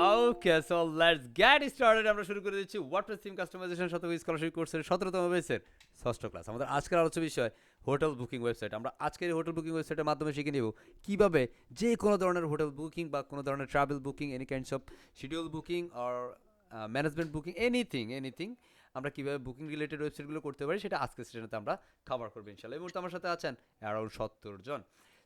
Okay so let's get started. আমরা শুরু করে দিচ্ছি ওয়ার্ডপ্রেস থিম কাস্টমাইজেশন শতক স্কলারশিপ কোর্সের 17তম ব্যাচের ষষ্ঠ ক্লাস। আমাদের আজকের আলোচ্য বিষয় হোটেল বুকিং ওয়েবসাইট। আমরা আজকের হোটেল বুকিং ওয়েবসাইটের মাধ্যমে শিখে নিব কিভাবে যে কোনো ধরনের হোটেল বুকিং বা কোনো ধরনের travel booking, any kinds of schedule booking or management booking, anything আমরা কীভাবে বুকিং রিলেটেড ওয়েবসাইটগুলো করতে পারি সেটা আজকের সেশনেতে আমরা কভার করবো ইনশাল্লাহ। এই মুহূর্তে আমার সাথে আছেন অ্যারাউন্ড 70 জন।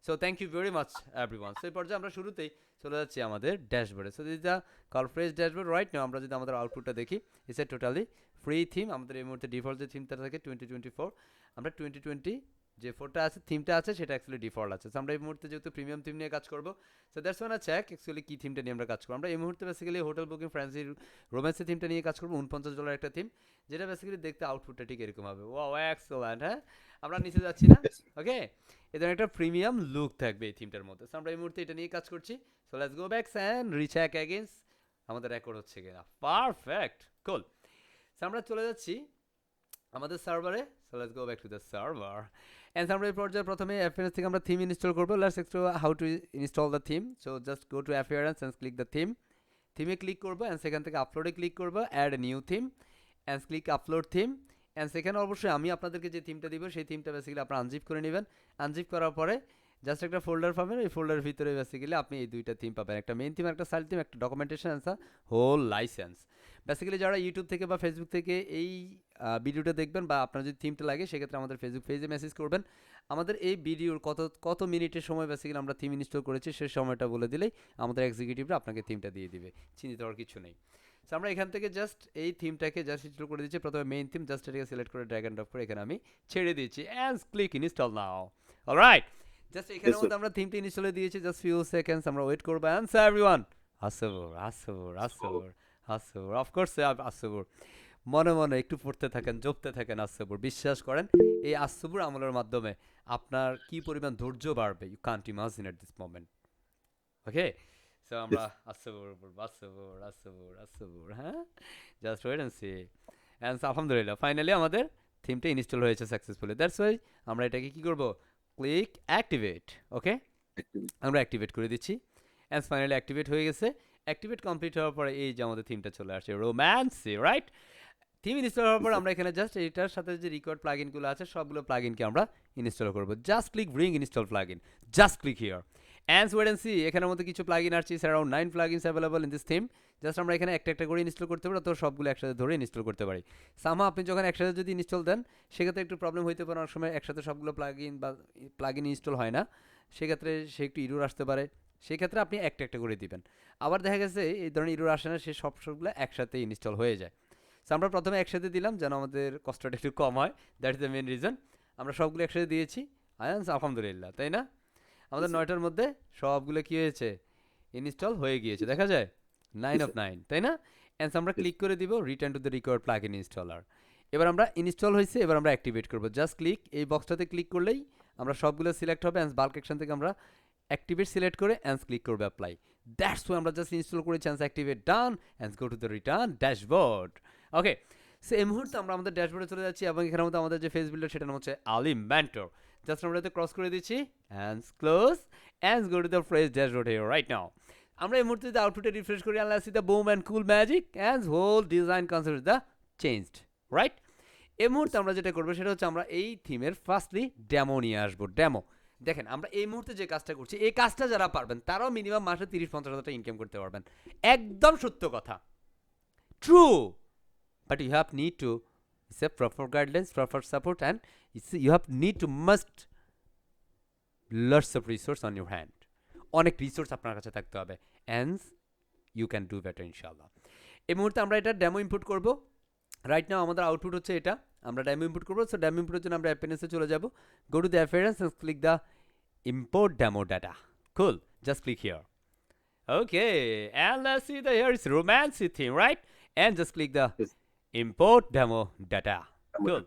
So thank you very much everyone. সো এই পর্যায়ে আমরা শুরুতেই চলে যাচ্ছি আমাদের ড্যাশবোর্ডে। সো দিস দ্য কলফ্রেশ ড্যাশবোর্ড রাইট নাও। আমরা যদি আমাদের আউটপুটটা দেখি, it's a totally free theme. আমাদের এই মুহূর্তে ডিফল্ট যে থিমটা থাকে 2024, আমরা 2020 যে ফোরটা আছে থিমটা আছে সেটা অ্যাকচুয়ালি ডিফল্ট আছে। সো আমরা এই মুহূর্তে যেহেতু প্রিমিয়াম থিম নিয়ে কাজ করবো, so that's one check actually কী থিমটা নিয়ে আমরা কাজ করবো। আমরা এই মুহূর্তে বেসিক্যালি হোটেল বুকিং ফ্রান্সির রোম্যান্সের থিমটা নিয়ে কাজ করবো, $49 একটা থিম, যেটা বেসিক্যালি দেখতে আউটপুটটা ঠিক এরকম হবে। Wow excellent. হ্যাঁ, আমরা নিচে যাচ্ছি না, ওকে। এই ধরনের একটা প্রিমিয়াম লুক থাকবে এই থিমটার মধ্যে। সো আমরা এই মুহূর্তে এটা নিয়ে কাজ করছি। So let's go back and recheck again আমাদের রেকর্ড হচ্ছে কিনা। পারফেক্ট, কুল। সো আমরা চলে যাচ্ছি আমাদের সার্ভারে। So let's go back to the server and আমরা এই পর্যায়ে প্রথমে অ্যাপিয়ারেন্স থেকে আমরা থিম ইনস্টল করবো। Let's explore how to install the theme. So just go to appearance and click the theme. থিমে ক্লিক করবো অ্যান্ড সেখান থেকে আপলোডে ক্লিক করবো, add new theme and click upload theme. And সেখানে অবশ্যই আমি আপনাদেরকে যে থিমটা দিব সেই থিমটা বেসিক্যালি আপনারা আনজিপ করে নেবেন। আনজিপ করার পরে জাস্ট একটা ফোল্ডার পাবেন, এই ফোল্ডারের ভিতরে বেসিক্যালি আপনি এই দুইটা থিম পাবেন, একটা মেইন থিম, একটা সাইড থিম, একটা documentation and whole license. Basically যারা ইউটিউব থেকে বা ফেসবুক থেকে এই ভিডিওটা দেখবেন বা আপনার যদি থিমটা লাগে সেক্ষেত্রে আমাদের ফেসবুক পেজে মেসেজ করবেন। আমাদের এই ভিডিওর কত মিনিটের সময় বেসিক্যালি আমরা থিম ইনস্টল করেছি সেই সময়টা বলে দিলেই আমাদের এক্সিকিউটিভরা আপনাকে থিমটা দিয়ে দিবে, চিন্তিত হওয়ার কিছু নেই। সো আমরা এখান থেকে জাস্ট এই থিমটাকে জাস্ট ইনস্টল করে দিচ্ছি। প্রথমে মেইন থিম জাস্ট এটাকে সিলেক্ট করে ড্র্যাগ অ্যান্ড ড্রপ করে এখানে আমি ছেড়ে দিচ্ছি and click install now. Alright, just এখানের Yes, sir. মধ্যে আমরা থিমটা ইনস্টলে দিয়েছি। জাস্ট ফিউ সেকেন্ডস আমরা ওয়েট করবো অ্যান্ড সো এভরিওয়ান আসবর অফকোর্স আসবর মনে মনে একটু পড়তে থাকেন, জপতে থাকেন আসবর। বিশ্বাস করেন এই আসবর আমলের মাধ্যমে আপনার কি পরিমাণ ধৈর্য বাড়বে, you can't imagine at this moment. Okay, so আমরা Yes. আসবর, হ্যাঁ, just wait and see. And আলহামদুলিল্লাহ ফাইনালি আমাদের থিমটা ইনস্টল হয়েছে সাকসেসফুলি। দ্যাটস ওয়াই আমরা এটাকে কি করব, ক্লিক অ্যাক্টিভেট। ওকে, Actually, আমরা অ্যাক্টিভেট করে দিচ্ছি অ্যান্ড ফাইনালি অ্যাক্টিভেট হয়ে গেছে। অ্যাক্টিভেট কমপ্লিট হওয়ার পরে এই যে আমাদের থিমটা চলে আসছে রোম্যান্সি, রাইট। থিম ইনস্টল হওয়ার yes, পর sir. আমরা এখানে জাস্ট এটার সাথে যে রিকোয়ার্ড প্লাগইনগুলো আছে সবগুলো প্লাগইনকে আমরা ইনস্টল করব। Just click bring install plugin, just click here and wait and see. এখানের মধ্যে কিছু প্লাগইন আসছে, around 9 plugins available in this theme. Just আমরা এখানে একটা একটা করে ইনস্টল করতে পারি, তো সবগুলো একসাথে ধরে ইনস্টল করতে পারি। সামহা আপনি যখন একসাথে যদি ইনস্টল দেন সেক্ষেত্রে একটু প্রবলেম হইতে পারে, অনেক সময় একসাথে সবগুলো প্লাগইন বা প্লাগইন ইনস্টল হয় না, সেক্ষেত্রে সে একটু ইরর আসতে পারে। সেক্ষেত্রে আপনি একটা একটা করে দিবেন। আবার দেখা গেছে এই ধরনের ইরর আসে না, সে সবগুলো একসাথে ইনস্টল হয়ে যায়। সো আমরা প্রথমে একসাথে দিলাম যেন আমাদের কষ্টটা একটু কম হয়, that is the main reason. আমরা সবগুলো একসাথে দিয়েছি আয়ান্স, আলহামদুলিল্লাহ, তাই না? আমাদের Yes, sir. 9টার মধ্যে সবগুলো কী হয়েছে, ইনস্টল হয়ে গিয়েছে, দেখা যায় 9 Yes, অফ sir. 9, তাই না? অ্যান্স আমরা Yes. ক্লিক করে দিব return to the required plug in installer. এবার আমরা ইনস্টল হয়েছে, এবার আমরা অ্যাক্টিভেট করবো। জাস্ট ক্লিক এই বক্সটাতে ক্লিক করলেই আমরা সবগুলো সিলেক্ট হবে অ্যান্স বাল্ক অ্যাকশন থেকে আমরা অ্যাক্টিভেট সিলেক্ট করে অ্যান্স ক্লিক করবে অ্যাপ্লাই। দ্যাটস ওয়াই আমরা জাস্ট ইনস্টল করেছি and activate done and go to the return dashboard. Okay, so এই মুহূর্তে আমরা আমাদের ড্যাশবোর্ডে চলে যাচ্ছি এবং এখানের মধ্যে আমাদের যে ফেস বিল্ডার সেটা নাম হচ্ছে আলিম মেন্টর। জাস্ট আমরা এতে ক্রস করে দিচ্ছি and close and go to the fresh dashboard here right now. আমরা এই মুহূর্তে যদি আউটপুটে রিফ্রেশ করি, unless the boom and cool magic and whole design concept the changed, right. এই মুহূর্তে আমরা যেটা করবো সেটা হচ্ছে আমরা এই থিমের ফার্স্টলি ডেমো নিয়ে আসবো। ডেমো দেখেন, আমরা এই মুহূর্তে যে কাজটা করছি এই কাজটা যারা পারবেন তারাও মিনিমাম মাসে 30-50 হাজার টাকা ইনকাম করতে পারবেন। একদম সত্য কথা, true. But you have need to, it's a proper guidelines, proper support, and you have need to must lots of resource on your hand. অনেক রিসোর্স আপনার কাছে থাকতে হবে and you can do better ইনশাআল্লাহ। এই মুহূর্তে আমরা এটা ডেমো ইনপুট করব। রাইট নাও আমাদের আউটপুট হচ্ছে এটা, আমরা ডেমো ইনপুট করবো। সো ডেমো ইনপুটের জন্য আমরা অ্যাপিয়ারেন্সে চলে যাব, go to the appearance and click the import demo data. Cool, just click here. Okay, and let's see the here is romancy theme, right? And just click the Yes. import demo data. I'm Cool.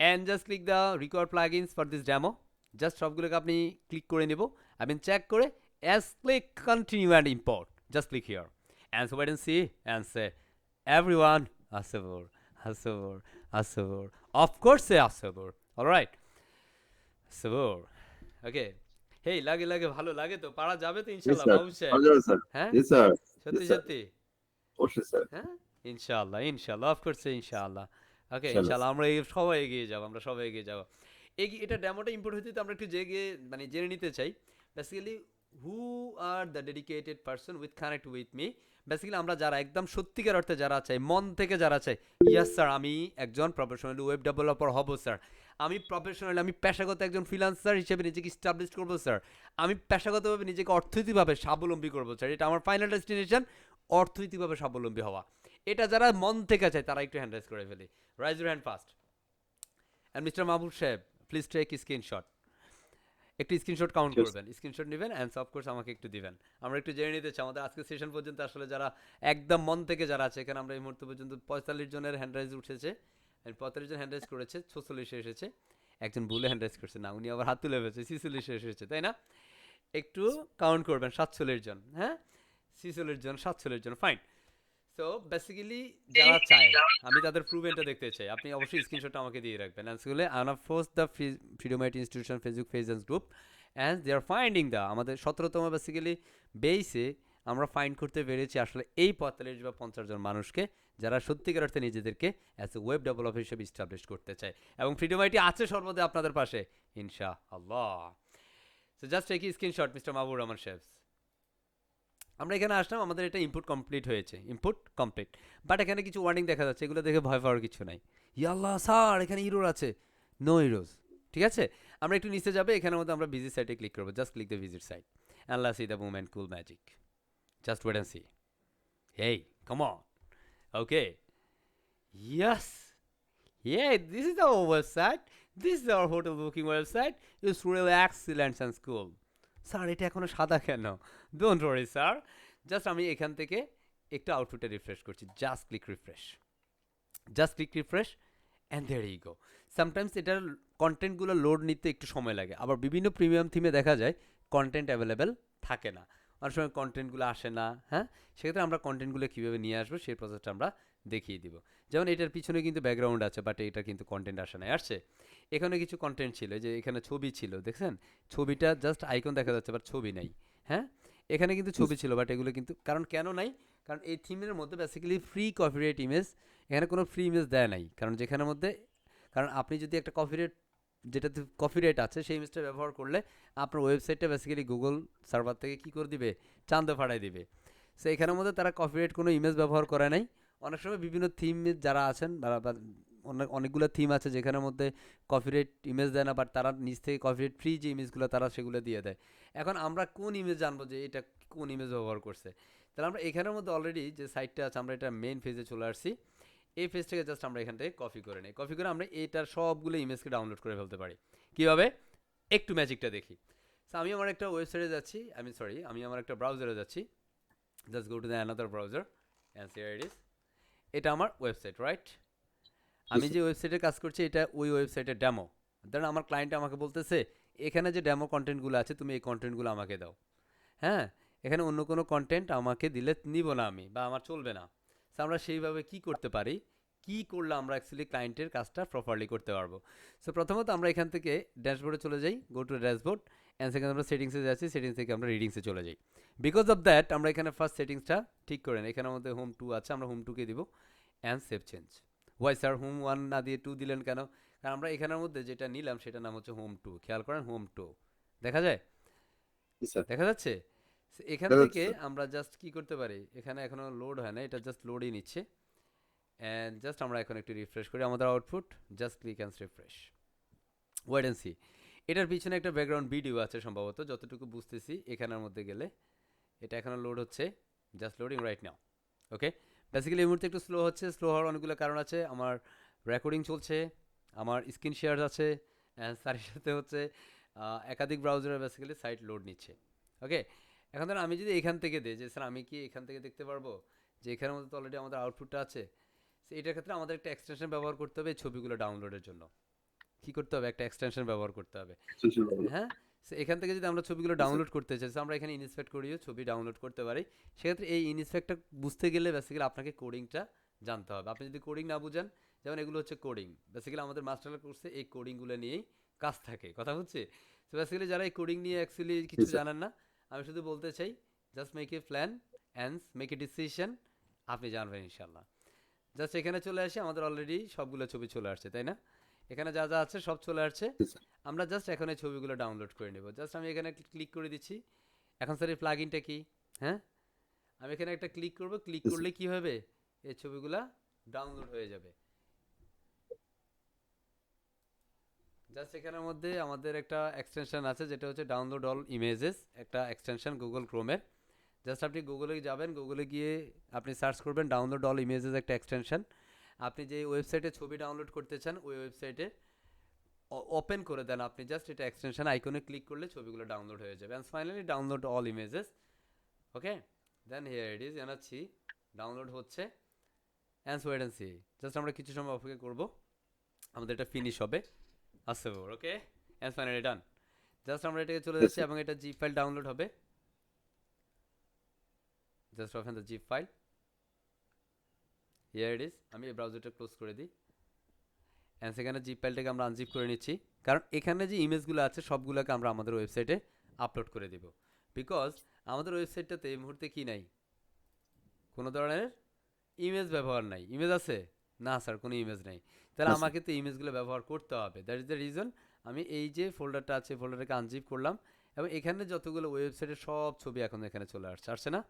And just click the record plugins for this demo. Just সবগুলোকে আপনি click করে নেব, I mean check করে as click continue and import. Just click here. And so wait and see and say everyone Asabur, Asabur, Asabur. Of course say Asabur. All right. Asabur. Okay. হেই লাগে লাগে, ভালো লাগে তো, পারা যাবে তো জি ইনশাল্লাহ স্যার, মাহবুব সাহেব। ভালো যাবে স্যার। হ্যাঁ, জি স্যার, জি সত্যি স্যার, সত্যি। অবশ্যই স্যার। হ্যাঁ, ইনশাআল্লাহ ইনশাআল্লাহ, অফ কোর্স ইনশাআল্লাহ। ওকে, ইনশাআল্লাহ ইনশাআল্লাহ স্যার। আমরা সবাই এগিয়ে যাব, আমরা সবাই এগিয়ে যাব। এটা ডেমোটা ইম্পোর্ট হইতে তো আমরা একটু জেগে মানে জেনে নিতে চাই basically who are the dedicated person with connect with me. Basically আমরা যারা একদম সত্যিকার অর্থে যারা চাই, মন থেকে যারা চাই, ইয়াস স্যার আমি একজন প্রফেশনাল ওয়েব ডেভেলপার হব স্যার, আমি প্রফেশনাল, আমি পেশাগত একজন ফ্রিল্যান্সার হিসেবে নিজেকে স্টাবলিশ করবো স্যার, আমি পেশাগতভাবে নিজেকে অর্থনৈতিকভাবে স্বাবলম্বী করবো স্যার, এটা আমার ফাইনাল ডেস্টিনেশন, অর্থনৈতিকভাবে স্বাবলম্বী হওয়া। এটা যারা মন থেকে চায় তারা একটু হ্যান্ড রাইজ করে ফেলি। Raise your hand fast. And mister Mahbub Saheb, please take screenshot. একটু স্ক্রিনশট কাউন্ট শিওর স্যার। করবেন, স্ক্রিনশট নেবেন অ্যান্ড অফকোর্স আমাকে একটু দিবেন। আমরা একটু জেনে নিতে চাই আমাদের আজকের সেশন পর্যন্ত আসলে যারা একদম মন থেকে যারা আছে এখানে, আমরা এই মুহূর্ত পর্যন্ত 45 জনের হ্যান্ড রাইজ উঠেছে, 45 জন হ্যান্ড রাইজ করেছে, 46 এসেছে, একজন ভুলে হ্যান্ড রাইজ করছে না, উনি আবার হাত তুলে ফেলছে, 46 এসেছে, তাই না? একটু কাউন্ট করবেন, 47 জন, হ্যাঁ 46 জন, 47 জন, ফাইন। সো বেসিক্যালি যারা চায় আমি তাদের প্রুভেনটা দেখতে চাই, আপনি অবশ্যই স্ক্রিনশটটা আমাকে দিয়ে রাখবেন। অ্যান্ড আনা ফোর্স the Freedomite institution Facebook page and group and they are finding the, আমাদের 17তম বেসিক্যালি বেসে আমরা ফাইন্ড করতে পেরেছি আসলে এই 45 বা 50 জন মানুষকে যারা সত্যিকার অর্থে নিজেদেরকে অ্যাজ এ ওয়েব ডেভেলপার হিসেবে ইস্টাবলিশ করতে চায়, এবং ফ্রিডোমাইটি আছে সর্বদা আপনাদের পাশে ইনশা আল্লাহ। So just take screenshot mister Mahbub Rahman শেফ। আমরা এখানে আসলাম, আমাদের এটা ইনপুট কমপ্লিট হয়েছে, ইনপুট কমপ্লিট, বাট এখানে কিছু ওয়ার্নিং দেখা যাচ্ছে, এগুলো দেখে ভয় পাওয়ার কিছু নাই। ইয়াল্লাহ স্যার এখানে ইরোর আছে, নো ইরোজ, ঠিক আছে। আমরা একটু নিচে যাবে, এখানের মধ্যে আমরা ভিজিট সাইটে ক্লিক করবো, just click the visit site and let's see the movement cool magic, just wait and see. Hey come on, okay, yes, yeah, this is our website, this is our hotel booking website, it's really excellent and cool. Sir এটা এখনো সাদা কেন? Don't worry sir, just আমি এখান থেকে একটু আউটপুটে refresh করছি, just click refresh, just click refresh and there you go. Sometimes এটার কন্টেন্টগুলো লোড নিতে একটু সময় লাগে, আবার বিভিন্ন প্রিমিয়াম থিমে দেখা যায় কন্টেন্ট অ্যাভেলেবেল থাকে না, অনেক সময় কন্টেন্টগুলো আসে না, হ্যাঁ, সেক্ষেত্রে আমরা কন্টেন্টগুলো কীভাবে নিয়ে আসবো সেই প্রসেসটা আমরা দেখিয়ে দিব। যেমন এটার পিছনে কিন্তু ব্যাকগ্রাউন্ড আছে, বাট এটা কিন্তু কন্টেন্ট আসে না, আসছে এখানে কিছু কন্টেন্ট ছিল, যে এখানে ছবি ছিল দেখছেন, ছবিটা জাস্ট আইকন দেখা যাচ্ছে বাট ছবি নাই, হ্যাঁ, এখানে কিন্তু ছবি ছিল বাট এগুলো কিন্তু, কারণ কেন নাই, কারণ এই থিমের মধ্যে বেসিক্যালি ফ্রি কপিরাইট ইমেজ, এখানে কোনো ফ্রি ইমেজ দেয় নাই, কারণ যেখানের মধ্যে, কারণ আপনি যদি একটা কপিরাইট, যেটাতে কপিরাইট আছে সেই ইমেজটা ব্যবহার করলে আপনার ওয়েবসাইটটা বেসিক্যালি গুগল সার্ভার থেকে কী করে দিবে, চাঁদে ফাড়াই দিবে। সো এখানের মধ্যে তারা কপিরাইট কোনো ইমেজ ব্যবহার করে নাই। অনেক সময় বিভিন্ন থিম যারা আছেন অনেকগুলো থিম আছে যেখানের মধ্যে কপিরাইট ইমেজ দেয় না, বাট তারা নিজ থেকে কপিরাইট ফ্রি যে ইমেজগুলো তারা সেগুলো দিয়ে দেয়। এখন আমরা কোন ইমেজ জানবো যে এটা কোন ইমেজ ব্যবহার করছে? তাহলে আমরা এখানের মধ্যে অলরেডি যে সাইটটা আছে, আমরা এটা মেইন পেজে চলে আসছি, এই পেজটাকে জাস্ট আমরা এখান থেকে কপি করে নিই, কপি করে আমরা এটার সবগুলো ইমেজকে ডাউনলোড করে ফেলতে পারি। কীভাবে? একটু ম্যাজিকটা দেখি। সো আমি আমার একটা ওয়েবসাইটে যাচ্ছি, আমি আমার একটা ব্রাউজারে যাচ্ছি, just go to the another browser and here it is, এটা আমার ওয়েবসাইট, রাইট? জি আমি স্যার। যে ওয়েবসাইটে কাজ করছি এটা ওই ওয়েবসাইটের ডেমো। ধরেন আমার ক্লায়েন্ট আমাকে বলতেছে এখানে যে ডেমো কন্টেন্টগুলো আছে তুমি এই কন্টেন্টগুলো আমাকে দাও, হ্যাঁ, এখানে অন্য কোনো কন্টেন্ট আমাকে দিলে নিব না আমি, বা আমার চলবে না। সো আমরা সেইভাবে কি করতে পারি, কি করলে আমরা অ্যাকচুয়ালি ক্লায়েন্টের কাজটা প্রপারলি করতে পারবো? সো প্রথমত আমরা এখান থেকে ড্যাশবোর্ডে চলে যাই, গো টু ড্যাশবোর্ড অ্যান্ড সেখানে আমরা সেটিংসে যাচ্ছি, সেটিংস থেকে আমরা রিডিংসে চলে যাই। বিকজ অফ দ্যাট আমরা এখানে ফার্স্ট সেটিংসটা ঠিক করে নিই, এখানের মধ্যে হোম 2 আছে, আমরা হোম 2কে দিব and save change. Why sir home 1 না দিয়ে 2 দিলেন কেন? কারণ আমরা এখানের মধ্যে যেটা নিলাম সেটার নাম হচ্ছে হোম 2, খেয়াল করেন হোম 2 দেখা যায়, জি স্যার। দেখা যাচ্ছে। এখান দেখা যাচ্ছে থেকে স্যার। আমরা জাস্ট কি করতে পারি, এখানে এখনো লোড হয় না, এটা জাস্ট লোডই নিচ্ছে, অ্যান্ড জাস্ট আমরা এখন একটু রিফ্রেশ করি আমাদের output, just click and refresh, wait and see. এটার পিছনে একটা ব্যাকগ্রাউন্ড ভিডিও আছে সম্ভবত, যতটুকু বুঝতেছি এখানের মধ্যে গেলে, এটা এখনো লোড হচ্ছে, জাস্ট লোডিং রাইট নাও। ওকে, বেসিক্যালি এই মুহূর্তে একটু স্লো হচ্ছে, স্লো হওয়ার অনেকগুলো কারণ আছে, আমার রেকর্ডিং চলছে, আমার স্ক্রিন শেয়ার আছে, অ্যান্ড তার সাথে হচ্ছে একাধিক ব্রাউজারে বেসিক্যালি সাইট লোড নিচ্ছে। ওকে, এখন ধরুন আমি যদি এখান থেকে দিই যে স্যার আমি কি এখান থেকে দেখতে পারবো যে এখানের মধ্যে তো অলরেডি আমাদের আউটপুটটা আছে, সো এটার ক্ষেত্রে আমাদের একটা এক্সটেনশন ব্যবহার করতে হবে এই ছবিগুলো ডাউনলোডের জন্য। কী করতে হবে? একটা এক্সটেনশন ব্যবহার করতে হবে, এক্সটেনশন ব্যবহার। হ্যাঁ। সো এখান থেকে যদি আমরা ছবিগুলো জি স্যার। ডাউনলোড করতে চাই, সো আমরা এখানে ইনস্পেক্ট করিও ছবি ডাউনলোড করতে পারি। সেক্ষেত্রে এই ইনস্পেক্টটা বুঝতে গেলে বেসিক্যালি আপনাকে কোডিংটা জানতে হবে। আপনি যদি কোডিং না বুঝেন, যেমন এগুলো হচ্ছে কোডিং, বেসিক্যালি আমাদের মাস্টার কোর্সে এই কোডিংগুলো নিয়েই কাজ থাকে, কথা হচ্ছে। সো বেসিক্যালি যারা এই কোডিং নিয়ে অ্যাকচুয়ালি জি কিছু স্যার। জানেন না, আমি শুধু বলতে চাই just make a plan and make a decision, আপনি জানবেন ইনশাল্লাহ। জাস্ট এখানে চলে আসি, আমাদের অলরেডি সবগুলো ছবি চলে আসছে, তাই না? এখানে যা যা আছে সব চলে আসছে। জি স্যার। আমরা জাস্ট এখন এই ছবিগুলো ডাউনলোড করে নেব। জাস্ট আমি এখানে ক্লিক করে দিচ্ছি। এখন স্যার এই প্লাগইনটা কি? হ্যাঁ, আমি এখানে একটা ক্লিক করব, ক্লিক জি করলে স্যার। কি হবে, এই ছবিগুলা ডাউনলোড হয়ে যাবে। জাস্ট এখানের মধ্যে আমাদের একটা এক্সটেনশন আছে যেটা হচ্ছে ডাউনলোড অল ইমেজেস, একটা এক্সটেনশন গুগল ক্রোমের। জাস্ট আপনি গুগলে যাবেন, গুগলে গিয়ে আপনি সার্চ করবেন ডাউনলোড অল ইমেজেস একটা এক্সটেনশন। আপনি যে ওয়েবসাইটে ছবি ডাউনলোড করতে চান ওই ওয়েবসাইটে ওপেন করে দেন আপনি, জাস্ট এটা এক্সটেনশন আইকনে ক্লিক করলে ছবিগুলো ডাউনলোড হয়ে যাবে। And finally download all images. Okay, then here it is, জানাচ্ছি ডাউনলোড হচ্ছে। And wait and see, just আমরা কিছু সময় অপেক্ষা করব, আমাদের এটা ফিনিশ হবে আসতে পারবো। Okay, and finally done. Just আমরা এটাকে চলে জি যাচ্ছি স্যার। এবং এটা জিপ ফাইল ডাউনলোড হবে। Just open the zip file, here it is. আমি এই ব্রাউজারটা ক্লোজ করে দিই অ্যান্ড সেখানে জিপ ফাইলটাকে আমরা আনজিপ করে নিচ্ছি, কারণ এখানে যে ইমেজগুলো আছে সবগুলোকে আমরা আমাদের ওয়েবসাইটে আপলোড করে দিব। বিকজ আমাদের ওয়েবসাইটটাতে এই মুহূর্তে কি নাই, কোনো ধরনের ইমেজ ব্যবহার নাই। ইমেজ আছে? না স্যার, কোনো ইমেজ নাই। তাহলে না স্যার। আমাকে তো ইমেজগুলো ব্যবহার করতে হবে, দ্যাট ইজ দ্য রিজন আমি এই যে ফোল্ডারটা আছে ফোল্ডারটাকে আনজিপ করলাম এবং এখানে যতগুলো ওয়েবসাইটের সব ছবি এখন এখানে চলে আসছে, আসছে না?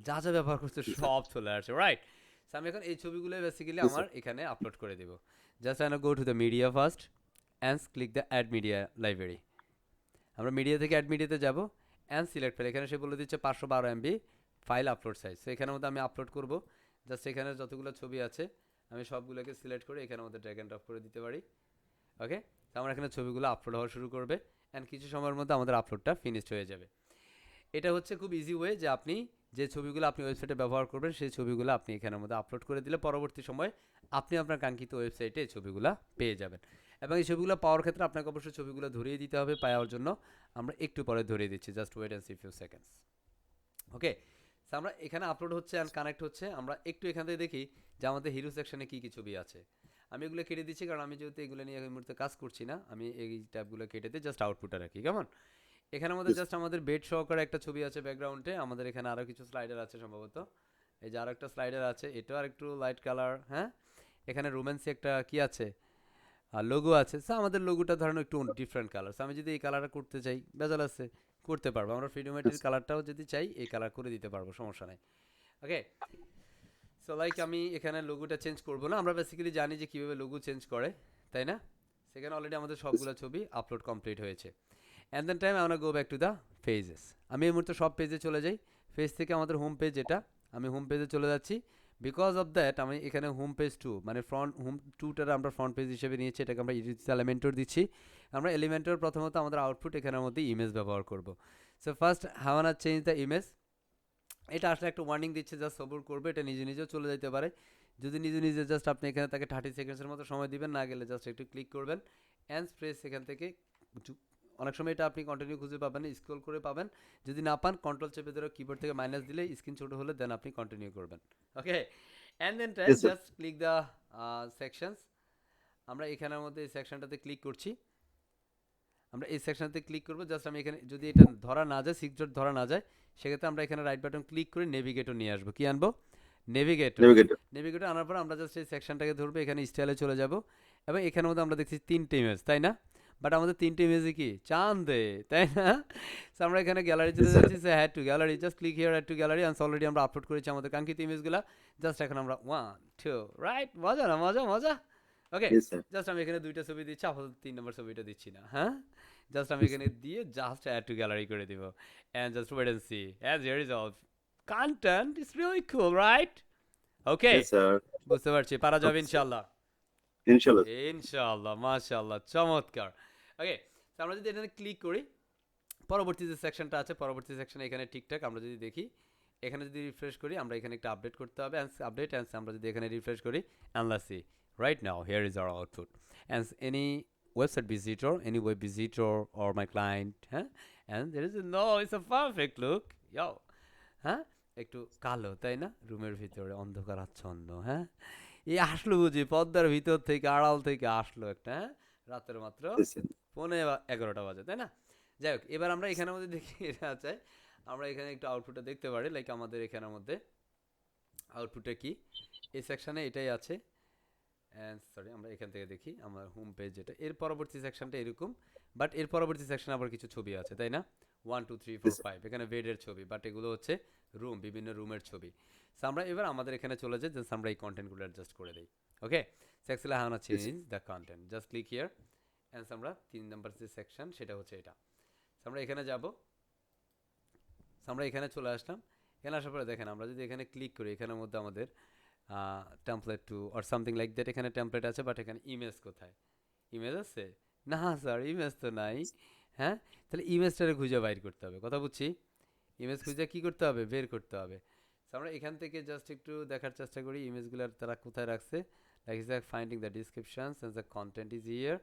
যা যা ব্যবহার করছে জি স্যার। সব চলে আসছে, রাইট? সো আমি এখন এই ছবিগুলো বেসিক্যালি জি আমার স্যার। এখানে আপলোড করে দিব। Just I go to the media first and click the add media library. আমরা মিডিয়া থেকে অ্যাড মিডিয়াতে যাব অ্যান্ড সিলেক্ট ফাইল। এখানে সে বলে দিচ্ছে 512 MB file upload size. So এখানের মধ্যে আমি আপলোড করব। জাস্ট এখানে যতগুলো ছবি আছে আমি সবগুলোকে সিলেক্ট করে এখানের মধ্যে ড্র্যাগ অ্যান্ড ড্রপ করে দিতে পারি। ওকে, তো আমার এখানে ছবিগুলো আপলোড হওয়া শুরু করবে অ্যান্ড কিছু সময়ের মধ্যে আমাদের আপলোডটা ফিনিশড হয়ে যাবে। এটা হচ্ছে খুব ইজি ওয়ে যে আপনি যে ছবিগুলো আপনি ওয়েবসাইটে ব্যবহার করবেন সেই ছবিগুলো আপনি এখানের মধ্যে আপলোড করে দিলে পরবর্তী সময়ে আপনি আপনার কাঙ্ক্ষিত ওয়েবসাইটে এই ছবিগুলো পেয়ে যাবেন। এবং এই ছবিগুলো পাওয়ার ক্ষেত্রে আপনাকে অবশ্যই ছবিগুলো ধরিয়ে দিতে হবে। পাওয়ার জন্য আমরা একটু পরে ধরিয়ে দিচ্ছি, just wait and see few seconds. Okay, আমরা এখানে আপলোড হচ্ছে অ্যান্ড কানেক্ট হচ্ছে। আমরা একটু এখান থেকে দেখি যে আমাদের হিরো সেকশনে কী কী ছবি আছে। আমি এগুলো কেটে দিচ্ছি কারণ আমি যেহেতু এগুলো নিয়ে এই মুহূর্তে কাজ করছি না, আমি এই ট্যাবগুলো কেটে দিয়ে জাস্ট আউটপুটটা রাখি, কেমন? এখানের মধ্যে জি জাস্ট আমাদের বেড সহকারে একটা ছবি আছে ব্যাকগ্রাউন্ডে। আমাদের এখানে আরও কিছু স্লাইডার আছে সম্ভবত। এই যে আরও একটা স্লাইডার আছে, এটাও আর একটু লাইট কালার। হ্যাঁ, এখানে রোম্যান্সি একটা কি আছে, আর লোগো আছে। সো আমাদের লোগোটা ধরেন একটু ডিফারেন্ট কালার। সো আমি যদি এই কালারটা করতে চাই, বেজাল আছে, করতে পারবো। আমরা ফ্রিডোমেটির স্যার। কালারটাও যদি চাই এই কালার করে দিতে পারবো, সমস্যা নাই। ওকে, সো লাইক আমি এখানে লোগোটা চেঞ্জ করবো না, আমরা বেসিক্যালি জানি যে কীভাবে লোগো চেঞ্জ করে, তাই না? সেখানে অলরেডি আমাদের জি সবগুলো স্যার। ছবি আপলোড কমপ্লিট হয়েছে। অ্যান্ড দেন টাইম আমরা গো ব্যাক টু দ্য পেজেস। আমি এই মুহূর্তে সব পেজে চলে যাই। পেজ থেকে আমাদের হোম পেজ যেটা, আমি হোম পেজে চলে যাচ্ছি। বিকজ অফ দ্যাট আমি এখানে হোম পেজ টু মানে ফ্রন্ট হোম টুটার আমরা ফ্রন্ট পেজ হিসেবে নিয়েছি, এটাকে আমরা ইডিট এলিমেন্টর দিচ্ছি। আমরা এলিমেন্টর প্রথমত আমাদের আউটপুট এখানের মধ্যে ইমেজ ব্যবহার করব। So first হাওয়ানা change the image. এটা আসলে একটা ওয়ার্নিং দিচ্ছে, জাস্ট সবর করবে, এটা নিজে নিজেও চলে যেতে পারে। যদি নিজে নিজে জাস্ট আপনি এখানে তাকে 30 সেকেন্ডসের মতো সময় দিবেন, না গেলে জাস্ট একটু ক্লিক করবেন অ্যান্ড প্রেস এখান থেকে। অনেক সময় এটা আপনি কন্টিনিউ খুঁজে পাবেন, স্ক্রল করে পাবেন। যদি না পান কন্ট্রোল চেপে ধরে কিবোর্ড থেকে মাইনাস দিলে স্ক্রিন ছোটো হলে দেন আপনি কন্টিনিউ করবেন। ওকে, অ্যান্ড দেন টাইম জি sir. Just click the sections. আমরা এখানের মধ্যে এই সেকশনটাতে ক্লিক করছি। আমরা এই সেকশনটাতে ক্লিক করব। জাস্ট আমি এখানে যদি এটা ধরা না যায়, সিক্স ধরা না যায়, সেক্ষেত্রে আমরা এখানে রাইট বাটন ক্লিক করে নেভিগেটর নিয়ে আসবো। কি আনবো? নেভিগেটর। নেভিগেটর। নেভিগেটর আনার পর আমরা জাস্ট এই সেকশনটাকে ধরবো, এখানে স্টাইলে চলে যাব এবং এখানের মধ্যে আমরা দেখছি 3টে ইমেজ, তাই না? বাট আমাদের 3টে ইমেজে কি চাঁদে, তাই না? সো আমরা এখানে গ্যালারি জি চলে স্যার। যাচ্ছি, say head to gallery, just click here head to gallery. And already আমরা আপলোড করেছি আমাদের কাঙ্ক্ষিত ইমেজগুলো। জাস্ট এখন আমরা 1 2 রাইট, মজা না মজা মজা। ওকে, জি স্যার। জাস্ট আমি এখানে 2টা ছবি দিচ্ছি, আপাতত 3 নম্বর ছবিটা দিচ্ছি না। হ্যাঁ, জাস্ট আমি জি এখানে স্যার। দিয়ে জাস্ট অ্যাড টু গ্যালারি করে দিব and just wait and see as here is all content is really cool, right? Okay, জি স্যার। বুঝতে পারছি, পারা যাবে ওকে স্যার। ইনশাল্লাহ। ইনশাআল্লাহ। ইনশাআল্লাহ, মাশাআল্লাহ, চমৎকার। ওকে, তো আমরা যদি এখানে ক্লিক করি, পরবর্তী যে সেকশনটা আছে, পরবর্তী সেকশনে এখানে ঠিকঠাক আমরা যদি দেখি, এখানে যদি রিফ্রেশ করি, আমরা এখানে একটা আপডেট করতে হবে আপডেট অ্যান্ড আমরা যদি এখানে রিফ্রেশ করি and let's C right now here is our output and any website visitor, any web visitor or my client, huh? And there is no, it's a perfect look, yo, হ্যাঁ? একটু কালো, তাই না? রুমের ভিতরে অন্ধকার আচ্ছন্ন, হ্যাঁ? এই আসলো বুঝি পর্দার ভিতর থেকে, আড়াল থেকে আসলো একটা, হ্যাঁ? রাতের মাত্র জি স্যার। 11টা বাজে, তাই না? যাই হোক, এবার আমরা এখানের মধ্যে দেখি এটা আছে, আমরা এখানে একটু আউটপুটটা দেখতে পারি, লাইক আমাদের এখানের মধ্যে আউটপুটটা কি, এই সেকশানে এটাই আছে। সরি, আমরা এখান থেকে দেখি আমার হোম পেজ যেটা, এর পরবর্তী সেকশনটা এরকম, বাট এর পরবর্তী সেকশনে আবার কিছু ছবি আছে, তাই না? 1 2 3 4 5 এখানে বেডের ছবি, বাট এগুলো হচ্ছে রুম, বিভিন্ন রুমের ছবি। সো আমরা এবার আমাদের এখানে চলে যাই, জাস্ট আমরা এই কন্টেন্টগুলো অ্যাডজাস্ট করে দিই। ওকে, সেক্সুয়ালি হাউ না change the content, just click here and আমরা 3 নম্বর যে সেকশন সেটা হচ্ছে এটা। সো আমরা এখানে যাব, আমরা এখানে চলে আসলাম। এখানে আসার পরে দেখেন, আমরা যদি এখানে ক্লিক করি, এখানের মধ্যে আমাদের template to or something like that, এখানে টেমপ্লেট আছে, বাট এখানে ইমেজ কোথায়? ইমেজ আছে না স্যার, ইমেজ তো নাই। হ্যাঁ, তাহলে ইমেজটারে খুঁজে বাইর করতে হবে, কথা বুঝছি? ইমেজ খুঁজে কি করতে হবে? বের করতে হবে। So আমরা এখান থেকে জাস্ট একটু দেখার চেষ্টা করি ইমেজগুলোর তারা কোথায় রাখছে। Like is finding the descriptions and the content is here,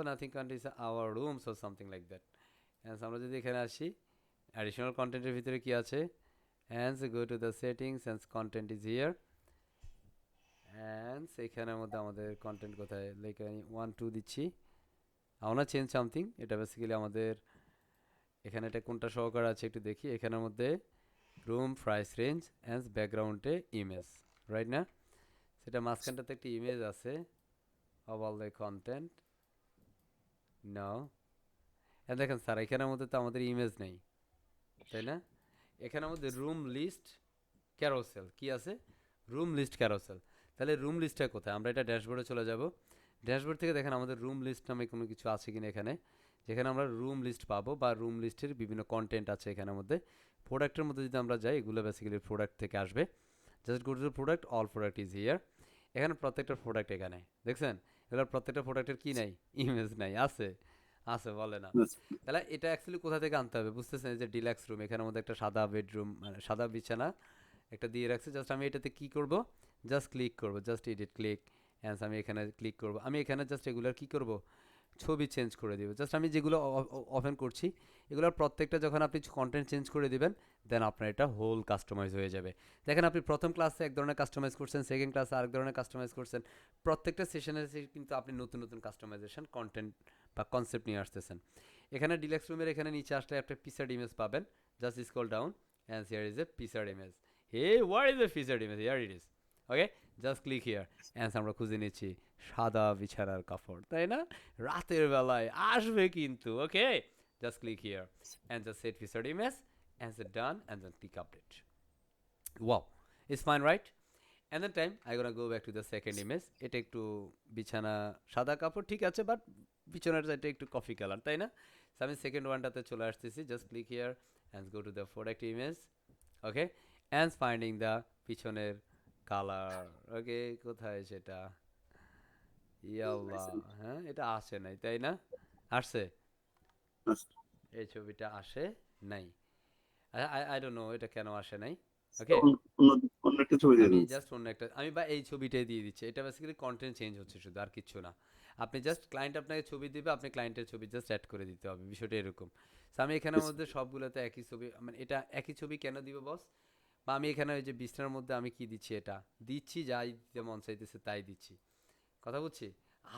nothing content is our rooms or something like that. আমরা যদি এখানে আসি, অ্যাডিশনাল কন্টেন্টের ভিতরে কি আছে, and go to the settings and content is here. And এখানের মধ্যে আমাদের কন্টেন্ট কোথায়, লাইক আমি 1 2 দিচ্ছি, আওনা চেঞ্জ সামথিং। এটা বেসিক্যালি আমাদের এখানে এটা কোনটা সহকারে আছে একটু দেখি, এখানের মধ্যে রুম প্রাইস রেঞ্জ অ্যান্ড ব্যাকগ্রাউন্ডে ইমেজ, রাইট না? সেটা মাঝখানটাতে একটা ইমেজ আছে অফ অল দ্য কন্টেন্ট। নাও দেখেন স্যার, এখানের মধ্যে তো আমাদের ইমেজ নেই, তাই না? এখানের মধ্যে রুম লিস্ট ক্যারোসেল কি আছে? Room list carousel. তাহলে রুম লিস্টটা কোথায়? আমরা এটা ড্যাশবোর্ডে চলে যাব। ড্যাশবোর্ড থেকে দেখেন আমাদের রুম লিস্ট নামে কোনো কিছু আছে কিনা এখানে, যেখানে আমরা রুম লিস্ট পাবো, বা রুম লিস্টের বিভিন্ন কন্টেন্ট আছে এখানের মধ্যে। প্রোডাক্টের মধ্যে যদি আমরা যাই, এগুলো বেসিক্যালি প্রোডাক্ট থেকে আসবে। Just go two product, all product is here. এখানে প্রত্যেকটা প্রোডাক্ট, এখানে দেখছেন এগুলোর প্রত্যেকটা প্রোডাক্টের কি নাই? ইমেজ নাই। আছে? আছে, বলে না। তাহলে এটা অ্যাকচুয়ালি কোথা থেকে আনতে হবে বুঝতেছেন? যে ডিলাক্স রুম, এখানের মধ্যে একটা সাদা বেডরুম, মানে সাদা বিছানা একটা দিয়ে রাখছে। জাস্ট আমি এটাতে কি করব, জাস্ট ক্লিক করব, জাস্ট এডিট ক্লিক অ্যান্ড আমি এখানে ক্লিক করব। আমি এখানে জাস্ট এগুলোর কি করব, ছবি চেঞ্জ করে দিব। জাস্ট আমি যেগুলো ওপেন করছি, এগুলোর প্রত্যেকটা যখন আপনি কন্টেন্ট চেঞ্জ করে দিবেন, দেন আপনার এটা হোল কাস্টমাইজ হয়ে যাবে। দেখেন, আপনি প্রথম ক্লাসে এক ধরনের কাস্টমাইজ করছেন, সেকেন্ড ক্লাসে আরেক ধরনের কাস্টমাইজ করছেন, প্রত্যেকটা সেশনে কিন্তু আপনি নতুন নতুন কাস্টমাইজেশন কন্টেন্ট বা কনসেপ্ট নিয়ে আসতেছেন। এখানে ডিলাক্স রুমের এখানে নিচে আসলে একটা পিসার্ড ইমেজ পাবেন, just scroll down and here is a featured image. Hey, what is a featured image? Here it is. Okay, just click here and আমরা খুঁজে নিচ্ছি সাদা বিছানার কাপড়, তাই না? রাতের বেলায় আসবে কিন্তু। Okay, just click here and just set featured image and set done and then click update. Wow, it's fine, right? And then time I gonna go back to the second image. এটা একটু বিছানা সাদা কাপড়, ঠিক আছে, but বিছানার সাইডটা একটু কফি কালার, তাই না? সো আমি সেকেন্ড ওয়ানটাতে চলে আসতেছি, just click here and go to the product image. Okay, and finding the পিছনের কালার। ওকে, কোথায় সেটা? ইয়াল্লাহ, হ্যাঁ, এটা আসে নাই, তাই না? আসছে? এই ছবিটা আসে নাই। আই ডোন্ট নো এটা কেন আসে নাই। ওকে, অন্য একটা ছবি দিয়ে আমি দিন। জাস্ট অন্য একটা, আমি বা এই ছবিটাই দিয়ে দিচ্ছি। এটা বেসিক্যালি কন্টেন্ট চেঞ্জ হচ্ছে শুধু, আর কিচ্ছু না। আপনি জাস্ট ক্লায়েন্ট আপনাকে ছবি দিবে, আপনি ক্লায়েন্টের ছবি জাস্ট অ্যাড করে দিতে হবে, বিষয়টা এরকম। সো আমি এখানের মধ্যে সবগুলোতে একই ছবি, মানে এটা একই ছবি কেন দিব বস? বা আমি এখানে ওই যে বিছনার মধ্যে আমি কি দিচ্ছি, এটা দিচ্ছি, যাই দিতে মন চাইতেছে তাই দিচ্ছি, কথা বুঝছি?